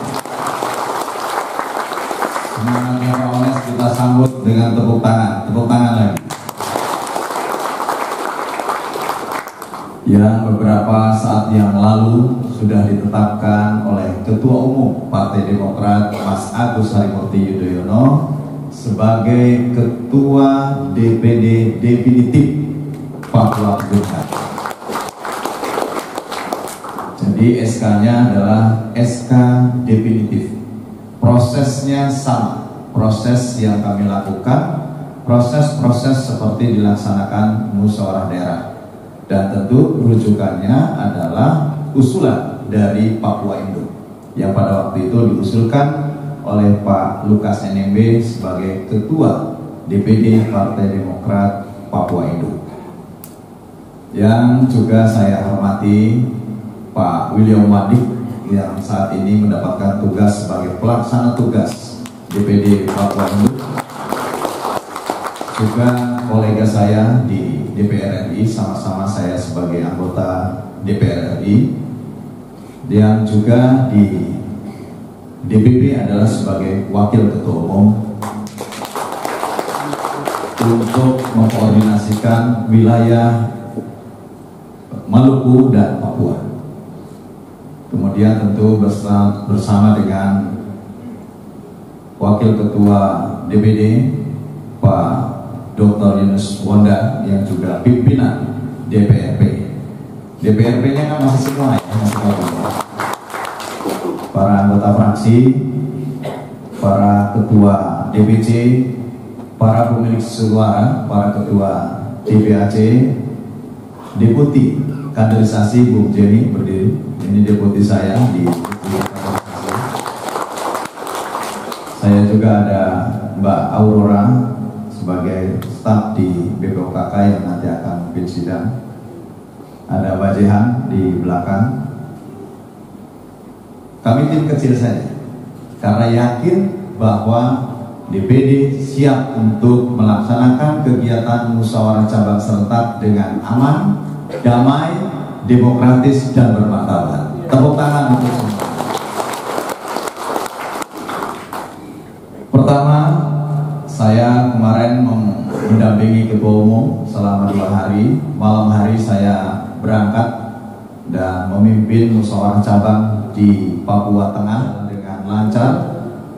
Semangatnya Pak Ones kita sambut dengan tepuk tangan lagi. Yang beberapa saat yang lalu sudah ditetapkan oleh Ketua Umum Partai Demokrat Mas Agus Harimurti Yudhoyono sebagai Ketua DPD Definitif Papua Pegunungan. Jadi SK-nya adalah SK definitif. Prosesnya sama, proses yang kami lakukan, proses-proses seperti dilaksanakan musyawarah daerah. Dan tentu rujukannya adalah usulan dari Papua Indo yang pada waktu itu diusulkan oleh Pak Lukas NMB sebagai Ketua DPD Partai Demokrat Papua Indo. Yang juga saya hormati Pak William Wadik yang saat ini mendapatkan tugas sebagai pelaksana tugas DPD Papua Indo. juga kolega saya di DPR RI, sama-sama saya sebagai anggota DPR RI, dan juga di DPP adalah sebagai wakil ketua umum untuk mengkoordinasikan wilayah Maluku dan Papua. Kemudian tentu bersama dengan wakil ketua DPD Pak Dr. Yunus Wonda yang juga pimpinan DPRP. DPRP-nya kan masih semua ya, masih semua. Para anggota fraksi, para ketua DPC, para pemilik suara, para ketua DPAC, deputi kaderisasi Bung Jenny berdiri. Ini deputi saya di kaderisasi. Saya juga ada Mbak Aurora sebagai staf di BPOKK yang nanti akan memimpin sidang. Ada Mbak Jehan di belakang. Kami tim kecil saja, karena yakin bahwa DPD siap untuk melaksanakan kegiatan musyawarah cabang serentak dengan aman, damai, demokratis, dan bermartabat. Tepuk tangan untuk semua. Pertama, saya kemarin mendampingi ketua umum selama 2 hari. Malam hari saya berangkat dan memimpin musyawarah cabang di Papua Tengah dengan lancar.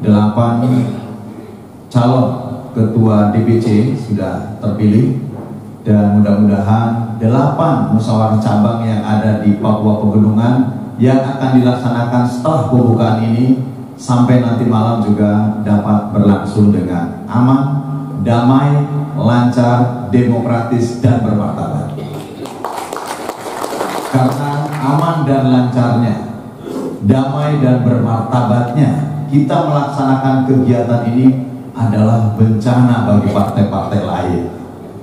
8 calon ketua DPC sudah terpilih, dan mudah-mudahan 8 musyawarah cabang yang ada di Papua Pegunungan yang akan dilaksanakan setelah pembukaan ini sampai nanti malam juga dapat berlangsung dengan aman, damai, lancar, demokratis, dan bermartabat. Karena aman dan lancarnya, damai dan bermartabatnya kita melaksanakan kegiatan ini adalah bencana bagi partai-partai lain.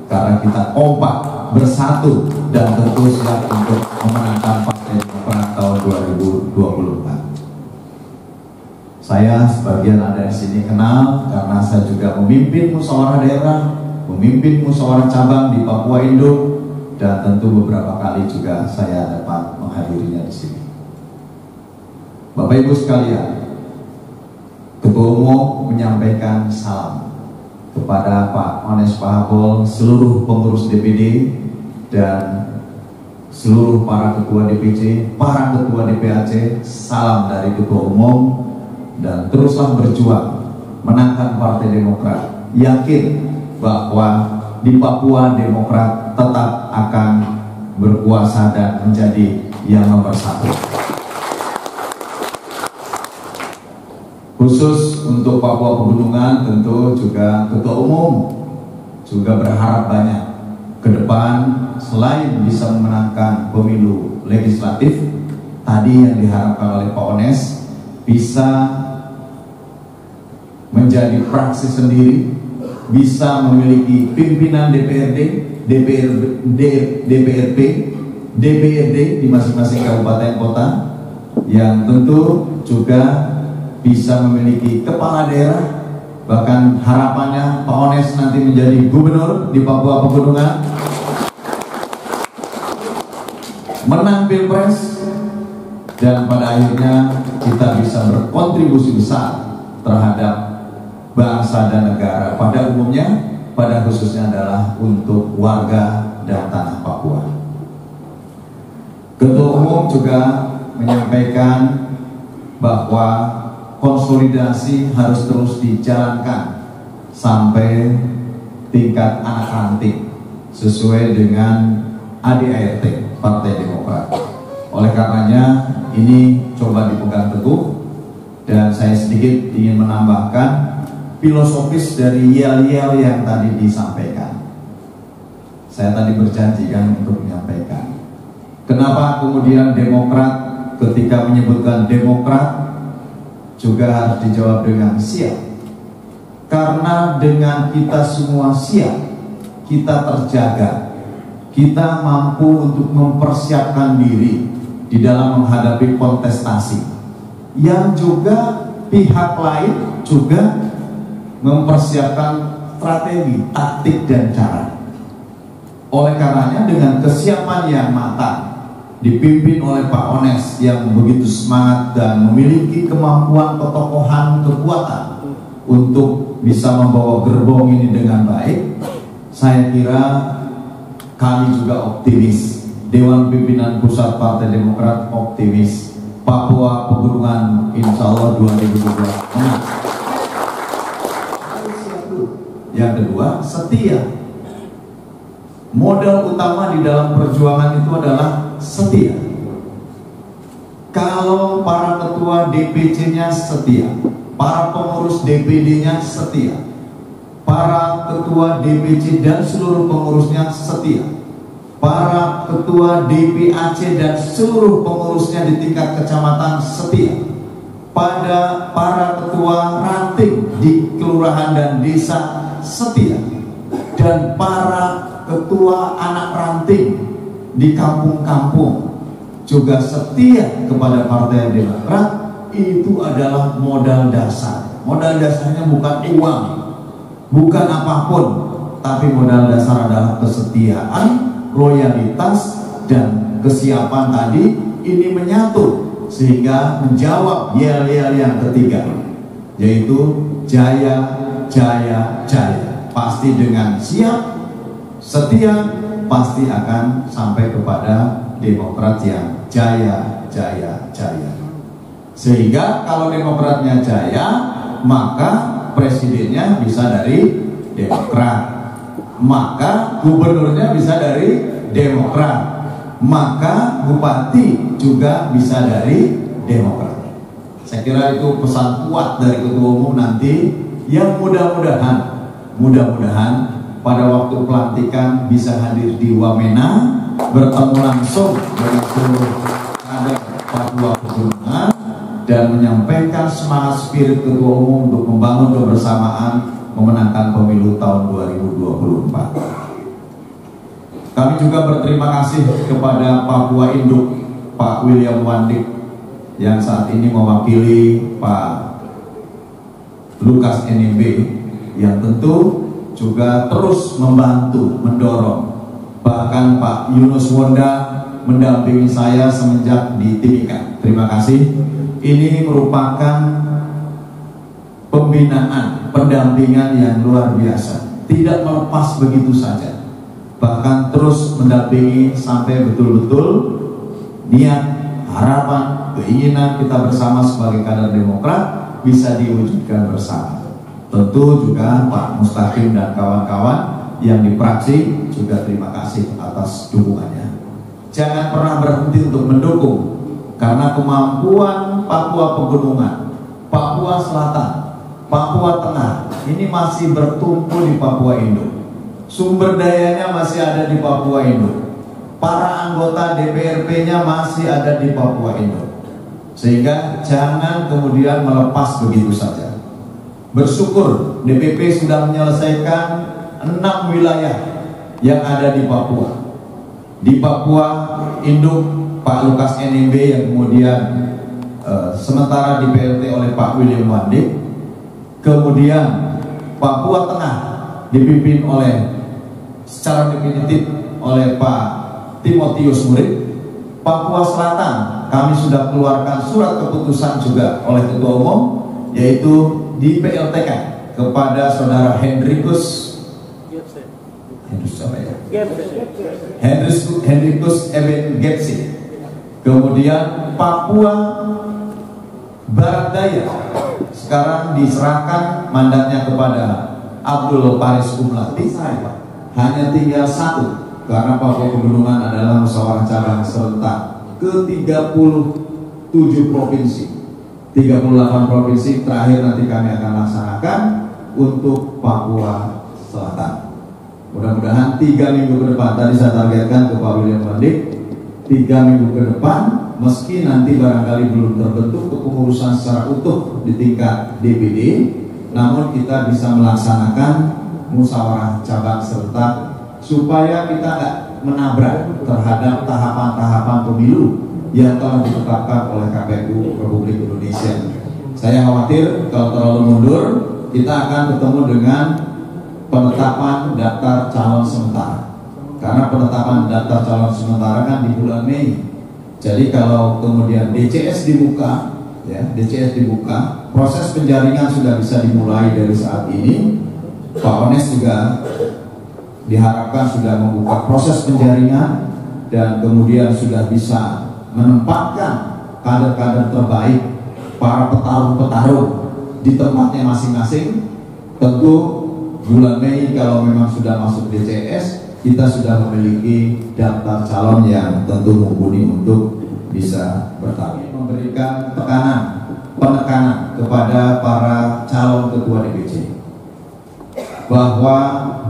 Karena kita kompak, bersatu, dan tentu siap untuk memenangkan Partai Demokrat tahun 2024. Saya sebagian ada di sini kenal karena saya juga memimpin musyawarah daerah, memimpin musyawarah cabang di Papua Induk, dan tentu beberapa kali juga saya dapat menghadirinya di sini. Bapak Ibu sekalian, Ketua Umum menyampaikan salam kepada Pak Ones Pahabol, seluruh pengurus DPD, dan seluruh para ketua DPC, para ketua DPAC. Salam dari Ketua Umum, dan teruslah berjuang menangkan Partai Demokrat. Yakin bahwa di Papua Demokrat tetap akan berkuasa dan menjadi yang nomor 1. Khusus untuk Papua Pegunungan, tentu juga Ketua Umum juga berharap banyak ke depan. Selain bisa memenangkan pemilu legislatif tadi yang diharapkan oleh Pak Ones, bisa menjadi fraksi sendiri, bisa memiliki pimpinan DPRD, DPRP, DPRD di masing-masing kabupaten kota, yang tentu juga bisa memiliki kepala daerah. Bahkan harapannya Pak Ones nanti menjadi gubernur di Papua Pegunungan, menang Pilpres, dan pada akhirnya kita bisa berkontribusi besar terhadap bangsa dan negara pada umumnya, pada khususnya adalah untuk warga dan tanah Papua. Ketua Umum juga menyampaikan bahwa konsolidasi harus terus dijalankan sampai tingkat anak ranting sesuai dengan ADART Partai Demokrat. Oleh karenanya ini coba dipegang teguh, dan saya sedikit ingin menambahkan filosofis dari yel-yel yang tadi disampaikan. Saya tadi berjanjikan untuk menyampaikan kenapa kemudian Demokrat ketika menyebutkan Demokrat juga harus dijawab dengan siap. Karena dengan kita semua siap, kita terjaga, kita mampu untuk mempersiapkan diri di dalam menghadapi kontestasi, yang juga pihak lain juga mempersiapkan strategi, taktik, dan cara. Oleh karenanya dengan kesiapan yang matang, dipimpin oleh Pak Ones yang begitu semangat dan memiliki kemampuan ketokohan, kekuatan untuk bisa membawa gerbong ini dengan baik, saya kira kami juga optimis, Dewan Pimpinan Pusat Partai Demokrat optimis, Papua Pegunungan insya Allah 2022 menang. Yang kedua, setia. Modal utama di dalam perjuangan itu adalah setia. Kalau para ketua DPC-nya setia, para pengurus DPD-nya setia, para ketua DPC dan seluruh pengurusnya setia, para ketua DPAC dan seluruh pengurusnya di tingkat kecamatan setia, pada para ketua ranting di kelurahan dan desa setia, dan para ketua anak ranting di kampung-kampung juga setia kepada Partai Demokrat. Itu adalah modal dasar. Modal dasarnya bukan uang, bukan apapun, tapi modal dasar adalah kesetiaan, loyalitas, dan kesiapan tadi ini menyatu sehingga menjawab yel-yel yang ketiga, yaitu jaya, jaya, jaya. Pasti dengan siap, setia, pasti akan sampai kepada Demokrat yang jaya, jaya, jaya. Sehingga kalau Demokratnya jaya, maka presidennya bisa dari Demokrat, maka gubernurnya bisa dari Demokrat, maka bupati juga bisa dari Demokrat. Saya kira itu pesan kuat dari Ketua Umum nanti, yang mudah-mudahan pada waktu pelantikan bisa hadir di Wamena, bertemu langsung dengan seluruh kader Papua Pegunungan dan menyampaikan semangat spirit Ketua Umum untuk membangun kebersamaan memenangkan pemilu tahun 2024. Kami juga berterima kasih kepada Papua Induk Pak William Wandik yang saat ini mewakili Pak Lukas NMB, yang tentu juga terus membantu, mendorong. Bahkan Pak Yunus Wonda mendampingi saya semenjak di Timika. Terima kasih. Ini merupakan pembinaan, pendampingan yang luar biasa. Tidak melepas begitu saja, bahkan terus mendampingi sampai betul-betul niat, harapan, keinginan kita bersama sebagai kader Demokrat bisa diwujudkan bersama. Tentu juga Pak Mustaqim dan kawan-kawan yang di praksi juga terima kasih atas dukungannya. Jangan pernah berhenti untuk mendukung, karena kemampuan Papua Pegunungan, Papua Selatan, Papua Tengah ini masih bertumpu di Papua Induk. Sumber dayanya masih ada di Papua Induk. Para anggota DPRP-nya masih ada di Papua Induk. Sehingga jangan kemudian melepas begitu saja. Bersyukur DPP sudah menyelesaikan 6 wilayah yang ada di Papua. Di Papua Induk Pak Lukas NMB yang kemudian sementara di PLT oleh Pak William Wandik. Kemudian Papua Tengah dipimpin oleh secara definitif oleh Pak Timotius Murid. Papua Selatan kami sudah keluarkan surat keputusan juga oleh Ketua Umum, yaitu di PLTK kepada Saudara Hendrikus Eben Gepsi. Kemudian Papua Barat Daya sekarang diserahkan mandatnya kepada Abdul Paris Umlati. Hanya tinggal satu, karena Papua Pegunungan adalah musyawarah cabang serentak ke-37 provinsi. 38 provinsi terakhir nanti kami akan laksanakan untuk Papua Selatan. Mudah-mudahan 3 minggu ke depan, tadi saya targetkan ke Pak William Wandik, 3 minggu ke depan, meski nanti barangkali belum terbentuk kepengurusan secara utuh di tingkat DPD, namun kita bisa melaksanakan musyawarah cabang serentak supaya kita nggak menabrak terhadap tahapan-tahapan pemilu yang telah ditetapkan oleh KPU Republik Indonesia. Saya khawatir kalau terlalu mundur, kita akan ketemu dengan penetapan daftar calon sementara. Karena penetapan daftar calon sementara kan di bulan Mei. Jadi kalau kemudian DCS dibuka, ya, DCS dibuka, proses penjaringan sudah bisa dimulai dari saat ini. Pak Ones juga diharapkan sudah membuka proses penjaringan dan kemudian sudah bisa menempatkan kader-kader terbaik, para petarung-petarung di tempatnya masing-masing. Tentu bulan Mei kalau memang sudah masuk DCS, kita sudah memiliki daftar calon yang tentu mumpuni untuk bisa bertarung. Memberikan penekanan kepada para calon ketua DPC bahwa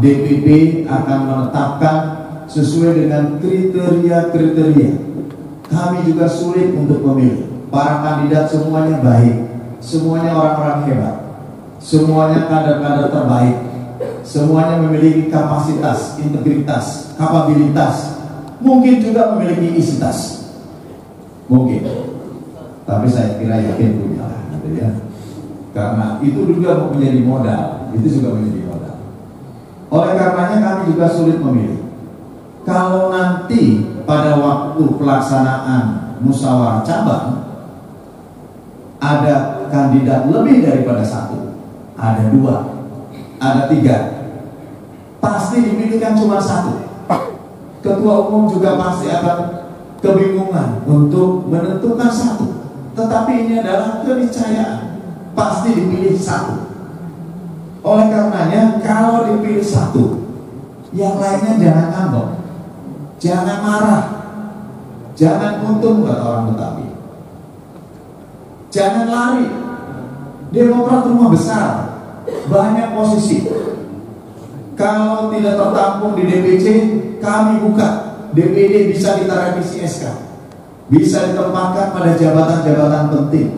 DPP akan menetapkan sesuai dengan kriteria-kriteria. Kami juga sulit untuk memilih. Para kandidat semuanya baik, semuanya orang-orang hebat, semuanya kader-kader terbaik, semuanya memiliki kapasitas, integritas, kapabilitas, mungkin juga memiliki isitas, mungkin. Tapi saya kira yakin punya, gitu ya. Karena itu juga menjadi modal, itu juga menjadi modal. Oleh karenanya kami juga sulit memilih. Kalau nanti pada waktu pelaksanaan musyawarah cabang ada kandidat lebih daripada satu, ada dua, ada tiga, pasti dipilihkan cuma satu. Ketua umum juga pasti akan kebingungan untuk menentukan satu. Tetapi ini adalah keniscayaan, pasti dipilih satu. Oleh karenanya kalau dipilih satu, yang lainnya jangan ngambek, jangan marah, jangan untung kata orang Betawi, jangan lari. Demokrat rumah besar, banyak posisi. Kalau tidak tertampung di DPC, kami buka. DPD bisa kita revisi SK, bisa ditempatkan pada jabatan-jabatan penting.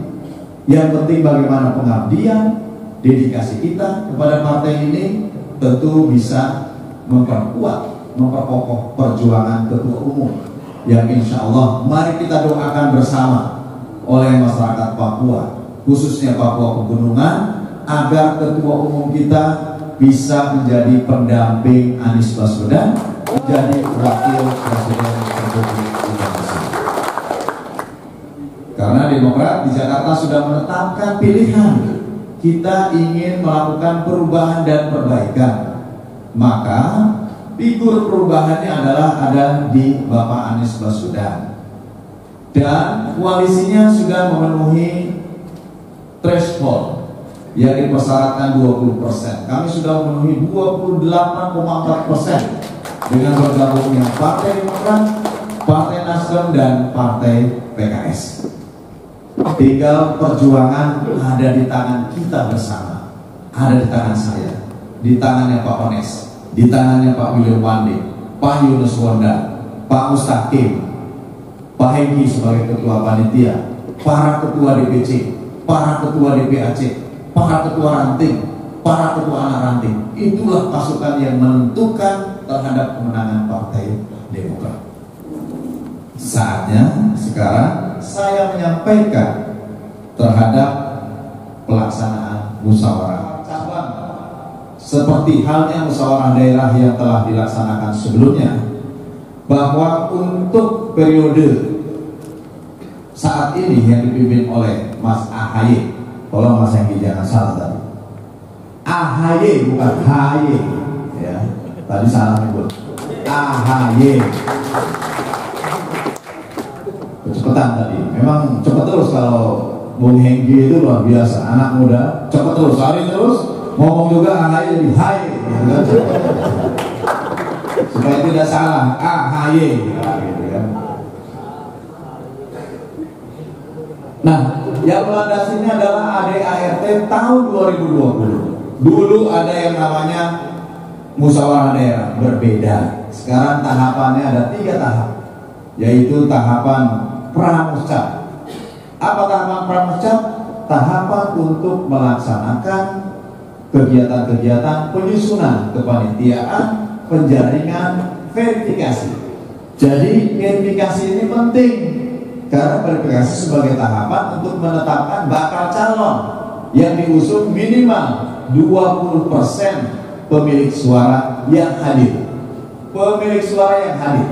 Yang penting bagaimana pengabdian, dedikasi kita kepada partai ini tentu bisa memperkokoh perjuangan ketua umum yang insya Allah mari kita doakan bersama oleh masyarakat Papua, khususnya Papua Pegunungan, agar ketua umum kita bisa menjadi pendamping Anies Baswedan, menjadi wakil presiden Republik Indonesia. Karena Demokrat di Jakarta sudah menetapkan pilihan, kita ingin melakukan perubahan dan perbaikan, maka figur perubahannya adalah ada di Bapak Anies Baswedan. Dan koalisinya sudah memenuhi threshold yang dipersyaratkan 20%. Kami sudah memenuhi 28,4% dengan bergabungnya Partai Demokrat, Partai Nasdem dan Partai PKS. Tinggal perjuangan ada di tangan kita bersama, ada di tangan saya, di tangannya Pak Ones, di tangannya Pak William Wande, Pak Yunus Wonda, Pak Mustaqim, Pak Hengki sebagai ketua panitia, para ketua DPC, para ketua DPAC, para ketua ranting, para ketua anak ranting. Itulah pasukan yang menentukan terhadap kemenangan Partai Demokrat. Saatnya sekarang saya menyampaikan terhadap pelaksanaan musyawarah cabang seperti halnya musyawarah daerah yang telah dilaksanakan sebelumnya, bahwa untuk periode saat ini yang dipimpin oleh Mas AHY, tolong Mas Hengki jangan salah tadi, AHY bukan HY ya, tadi salah nyebut AHY. Kecepatan tadi, memang cepat terus kalau Bung Hengki itu luar biasa, anak muda cepat terus, lari terus, ngomong juga AHY jadi HY gitu kan? Supaya tidak salah AHY gitu kan. Nah, yang melandasinya adalah ADART tahun 2020. Dulu ada yang namanya musyawarah daerah, berbeda. Sekarang tahapannya ada 3 tahap, yaitu tahapan pramuscap. Apa tahapan pramuscap? Tahapan untuk melaksanakan kegiatan-kegiatan penyusunan kepanitiaan, penjaringan, verifikasi. Jadi verifikasi ini penting karena verifikasi sebagai tahapan untuk menetapkan bakal calon yang diusung minimal 20% pemilik suara yang hadir. Pemilik suara yang hadir.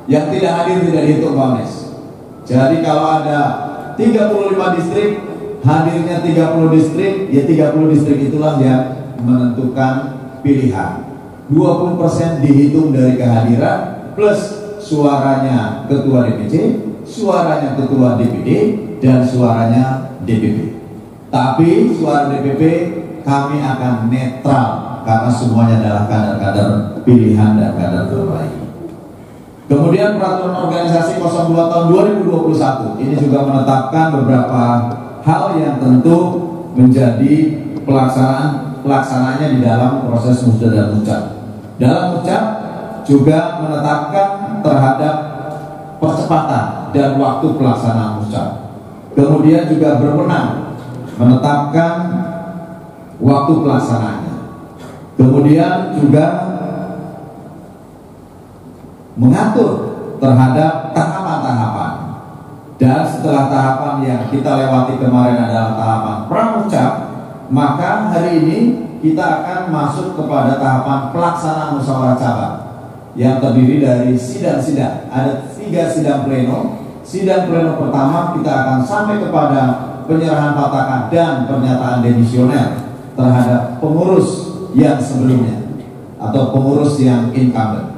Yang tidak hadir tidak dihitung Pak Ones. Jadi kalau ada 35 distrik, hadirnya 30 distrik, ya 30 distrik itulah yang menentukan pilihan. 20% dihitung dari kehadiran plus suaranya ketua DPC, suaranya ketua DPD, dan suaranya DPP. Tapi suara DPP kami akan netral karena semuanya adalah kader-kader pilihan dan kader terbaik. Kemudian peraturan organisasi 02 tahun 2021 ini juga menetapkan beberapa hal yang tentu menjadi pelaksanaannya di dalam proses musda dan mucap. Dalam mucap juga menetapkan terhadap percepatan dan waktu pelaksanaan mucap. Kemudian juga berwenang menetapkan waktu pelaksanaannya. Kemudian juga mengatur terhadap tahapan-tahapan. Dan setelah tahapan yang kita lewati kemarin adalah tahapan pramucap, maka hari ini kita akan masuk kepada tahapan pelaksanaan musyawarah cabang yang terdiri dari sidang-sidang. Ada 3 sidang pleno. Sidang pleno pertama kita akan sampai kepada penyerahan fatwa dan pernyataan demisioner terhadap pengurus yang sebelumnya atau pengurus yang incumbent.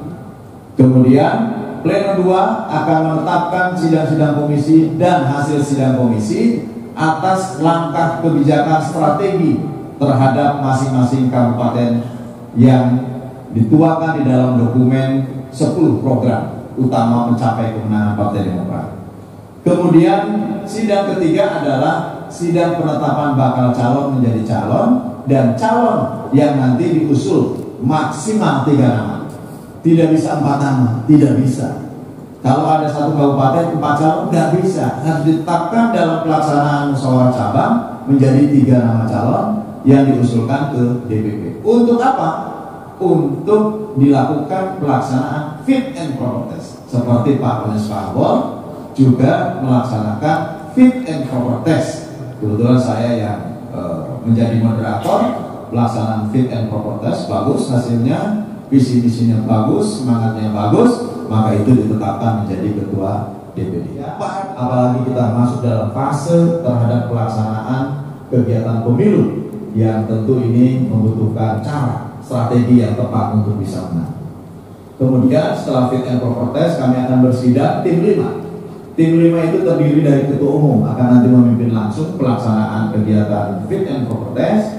Kemudian pleno 2 akan menetapkan sidang-sidang komisi dan hasil sidang komisi atas langkah kebijakan strategi terhadap masing-masing kabupaten yang dituangkan di dalam dokumen 10 program utama mencapai kemenangan Partai Demokrat. Kemudian sidang ketiga adalah sidang penetapan bakal calon menjadi calon dan calon yang nanti diusul maksimal 3 nama. Tidak bisa 4 nama, tidak bisa. Kalau ada satu kabupaten 4 calon nggak bisa, harus ditetapkan dalam pelaksanaan musyawarah cabang menjadi 3 nama calon yang diusulkan ke DPP. Untuk apa? Untuk dilakukan pelaksanaan fit and proper test. Seperti Pak Ones Pahbol juga melaksanakan fit and proper test. Kebetulan saya yang menjadi moderator pelaksanaan fit and proper test, bagus hasilnya, visi misinya bagus, semangatnya bagus, maka itu ditetapkan menjadi ketua DPD. Apalagi kita masuk dalam fase terhadap pelaksanaan kegiatan pemilu yang tentu ini membutuhkan cara, strategi yang tepat untuk bisa menang. Kemudian setelah fit and proper test kami akan bersidang tim 5. Tim 5 itu terdiri dari ketua umum akan nanti memimpin langsung pelaksanaan kegiatan fit and proper test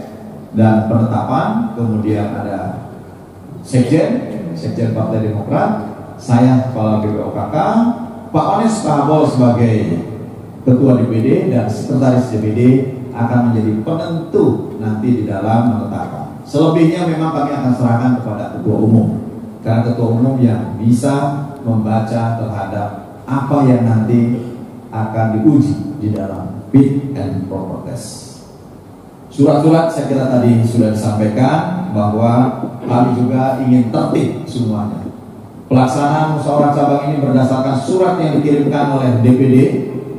dan penetapan. Kemudian ada Sekjen Partai Demokrat, saya Kepala BPOKK, Pak Ones Pahbol sebagai Ketua DPD dan Sekretaris DPD akan menjadi penentu nanti di dalam menetapkan. Selebihnya memang kami akan serahkan kepada Ketua Umum, karena Ketua Umum yang bisa membaca terhadap apa yang nanti akan diuji di dalam fit and proper test. Surat-surat saya kira tadi sudah disampaikan bahwa kami juga ingin tertib semuanya. Pelaksanaan musyawarah cabang ini berdasarkan surat yang dikirimkan oleh DPD,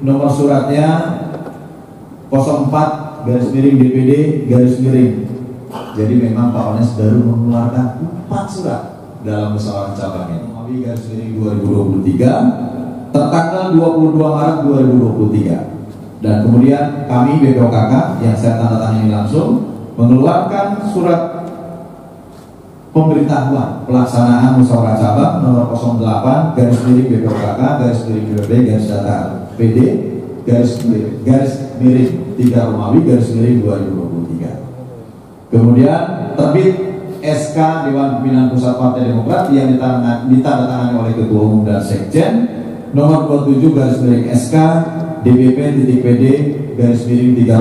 nomor suratnya 04/DPD/. Jadi memang Pak Ones baru mengeluarkan 4 surat dalam musyawarah cabang ini. (2023) tertanggal 22 Maret 2023. Dan kemudian kami BPOKK yang saya tanda tangani langsung mengeluarkan surat pemberitahuan pelaksanaan musyawarah cabang nomor 08/PD/PD/3 Kemudian terbit SK Dewan Pimpinan Pusat Partai Demokrat yang ditandatangani oleh Ketua Umum dan Sekjen nomor 27/SK DPP-PD/3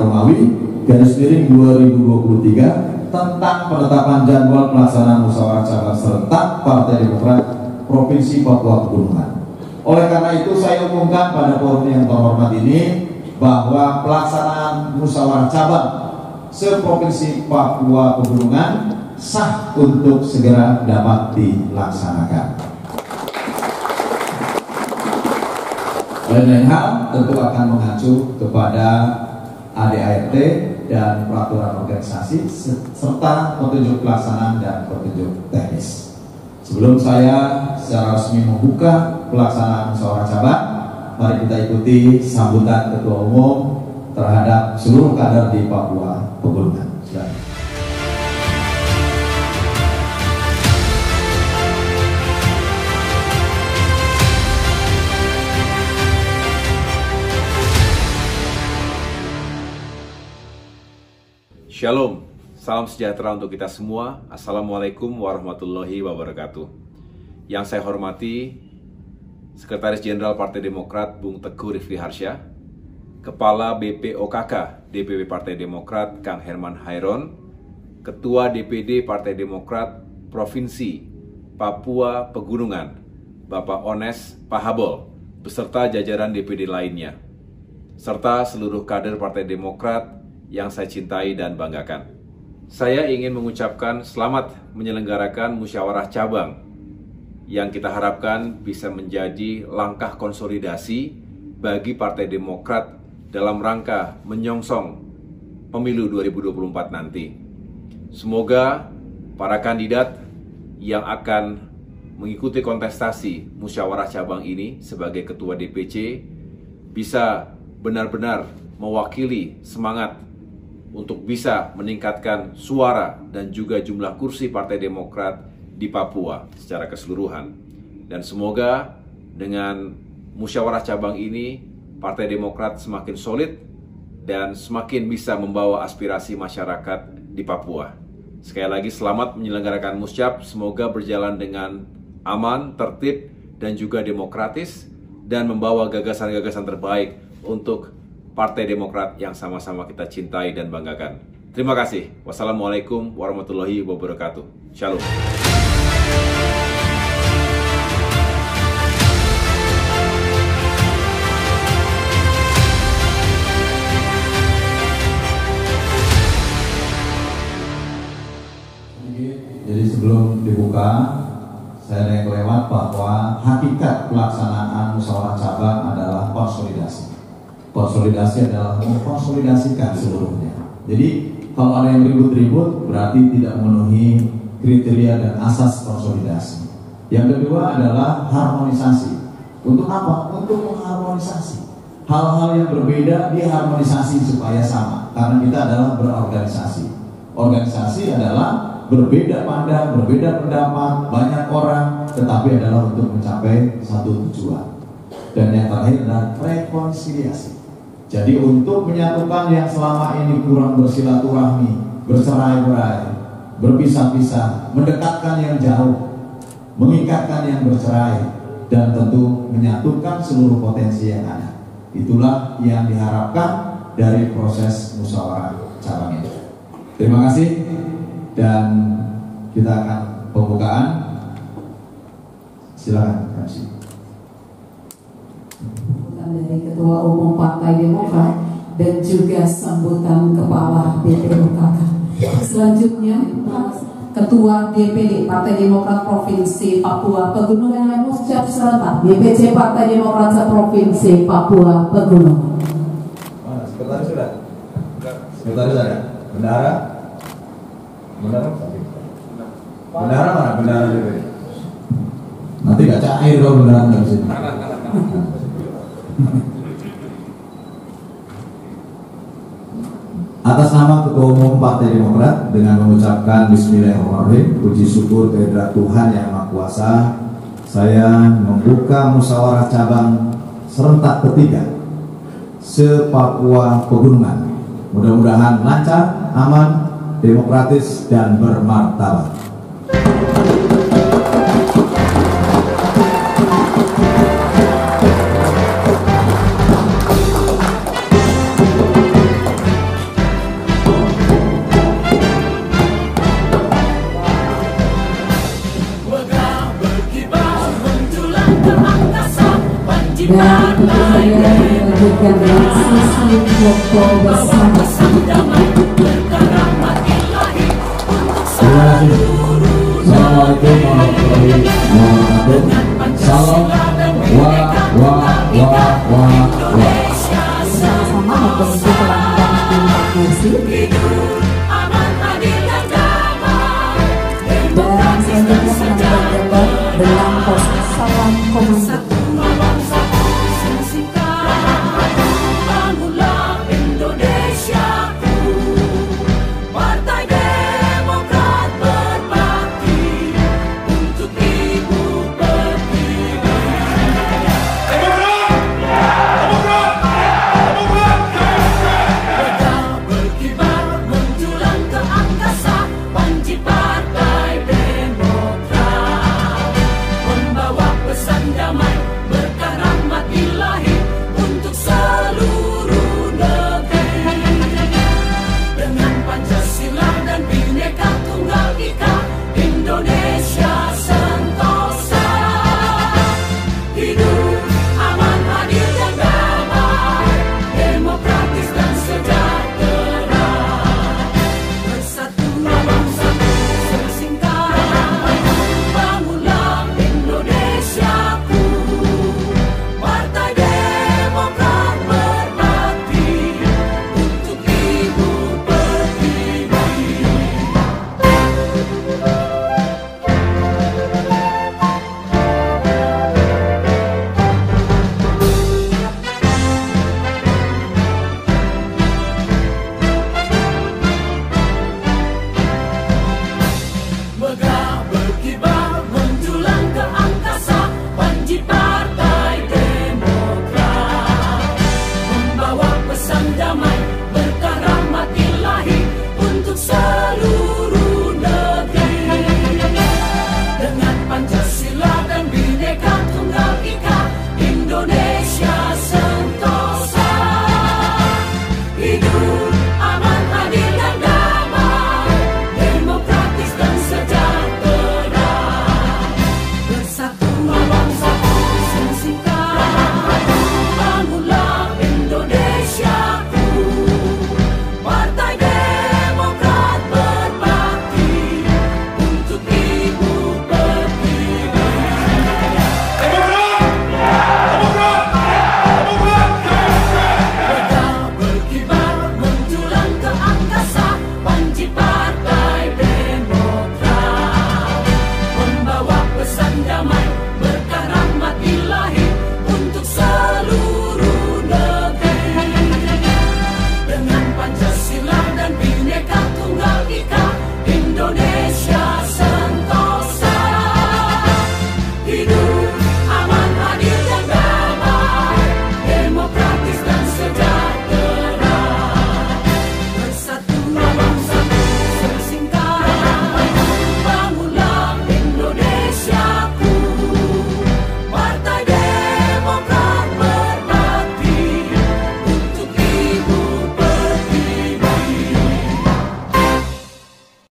tentang penetapan jadwal pelaksanaan musyawarah cabang serentak Partai Demokrat Provinsi Papua Pegunungan. Oleh karena itu saya umumkan pada forum yang terhormat ini bahwa pelaksanaan musyawarah cabang se-Provinsi Papua Pegunungan sah untuk segera dapat dilaksanakan. Lain-lain hal tentu akan mengacu kepada ADART dan peraturan organisasi serta petunjuk pelaksanaan dan petunjuk teknis. Sebelum saya secara resmi membuka pelaksanaan musyawarah cabang, mari kita ikuti sambutan Ketua Umum terhadap seluruh kader di Papua Pegunungan. Silakan. Shalom, salam sejahtera untuk kita semua. Assalamualaikum warahmatullahi wabarakatuh. Yang saya hormati Sekretaris Jenderal Partai Demokrat Bung Teguh Rifki Harsha, Kepala BPOKK DPP Partai Demokrat Kang Herman Hairon, Ketua DPD Partai Demokrat Provinsi Papua Pegunungan Bapak Ones Pahabol, beserta jajaran DPD lainnya, serta seluruh kader Partai Demokrat yang saya cintai dan banggakan. Saya ingin mengucapkan selamat menyelenggarakan musyawarah cabang yang kita harapkan bisa menjadi langkah konsolidasi bagi Partai Demokrat dalam rangka menyongsong pemilu 2024 nanti. Semoga para kandidat yang akan mengikuti kontestasi musyawarah cabang ini sebagai Ketua DPC bisa benar-benar mewakili semangat untuk bisa meningkatkan suara dan juga jumlah kursi Partai Demokrat di Papua secara keseluruhan. Dan semoga dengan musyawarah cabang ini, Partai Demokrat semakin solid dan semakin bisa membawa aspirasi masyarakat di Papua. Sekali lagi selamat menyelenggarakan Musyab, semoga berjalan dengan aman, tertib, dan juga demokratis, dan membawa gagasan-gagasan terbaik untuk Partai Demokrat yang sama-sama kita cintai dan banggakan. Terima kasih. Wassalamualaikum warahmatullahi wabarakatuh. Shalom. Jadi sebelum dibuka, saya ada yang kelewat bahwa hakikat pelaksanaan musyawarah cabang adalah konsolidasi. Konsolidasi adalah mengkonsolidasikan seluruhnya. Jadi kalau ada yang ribut-ribut berarti tidak memenuhi kriteria dan asas konsolidasi. Yang kedua adalah harmonisasi. Untuk apa? Untuk mengharmonisasi hal-hal yang berbeda, diharmonisasi supaya sama. Karena kita adalah berorganisasi. Organisasi adalah berbeda pandang, berbeda pendapat, banyak orang, tetapi adalah untuk mencapai satu tujuan. Dan yang terakhir adalah rekonsiliasi. Jadi untuk menyatukan yang selama ini kurang bersilaturahmi, bercerai-berai, berpisah-pisah, mendekatkan yang jauh, mengikatkan yang bercerai, dan tentu menyatukan seluruh potensi yang ada. Itulah yang diharapkan dari proses musyawarah cabang ini. Terima kasih, dan kita akan pembukaan. Silakan, Kamsi. Dari Ketua Umum Partai Demokrat dan juga sambutan Kepala BPOKK. Selanjutnya Ketua DPD Partai Demokrat Provinsi Papua Pegunungan Musyab serentak DPC Partai Demokrat Provinsi Papua Pegunungan. Mana sekretaris sudah? Sekretaris ada? Bendara? Bendara? Bendara mana? Bendara DPD. Nanti gak cair kalau bendara dari sini. Atas nama Ketua Umum Partai Demokrat dengan mengucapkan Bismillahirrahmanirrahim, puji syukur kehadirat Tuhan Yang Maha Kuasa, saya membuka musyawarah cabang serentak ketiga se-Papua Pegunungan. Mudah-mudahan lancar, aman, demokratis, dan bermartabat. Dan tentu saja dilanjutkan dengan sesi foto bersama. Assalamualaikum warahmatullahi wabarakatuh. Salam wa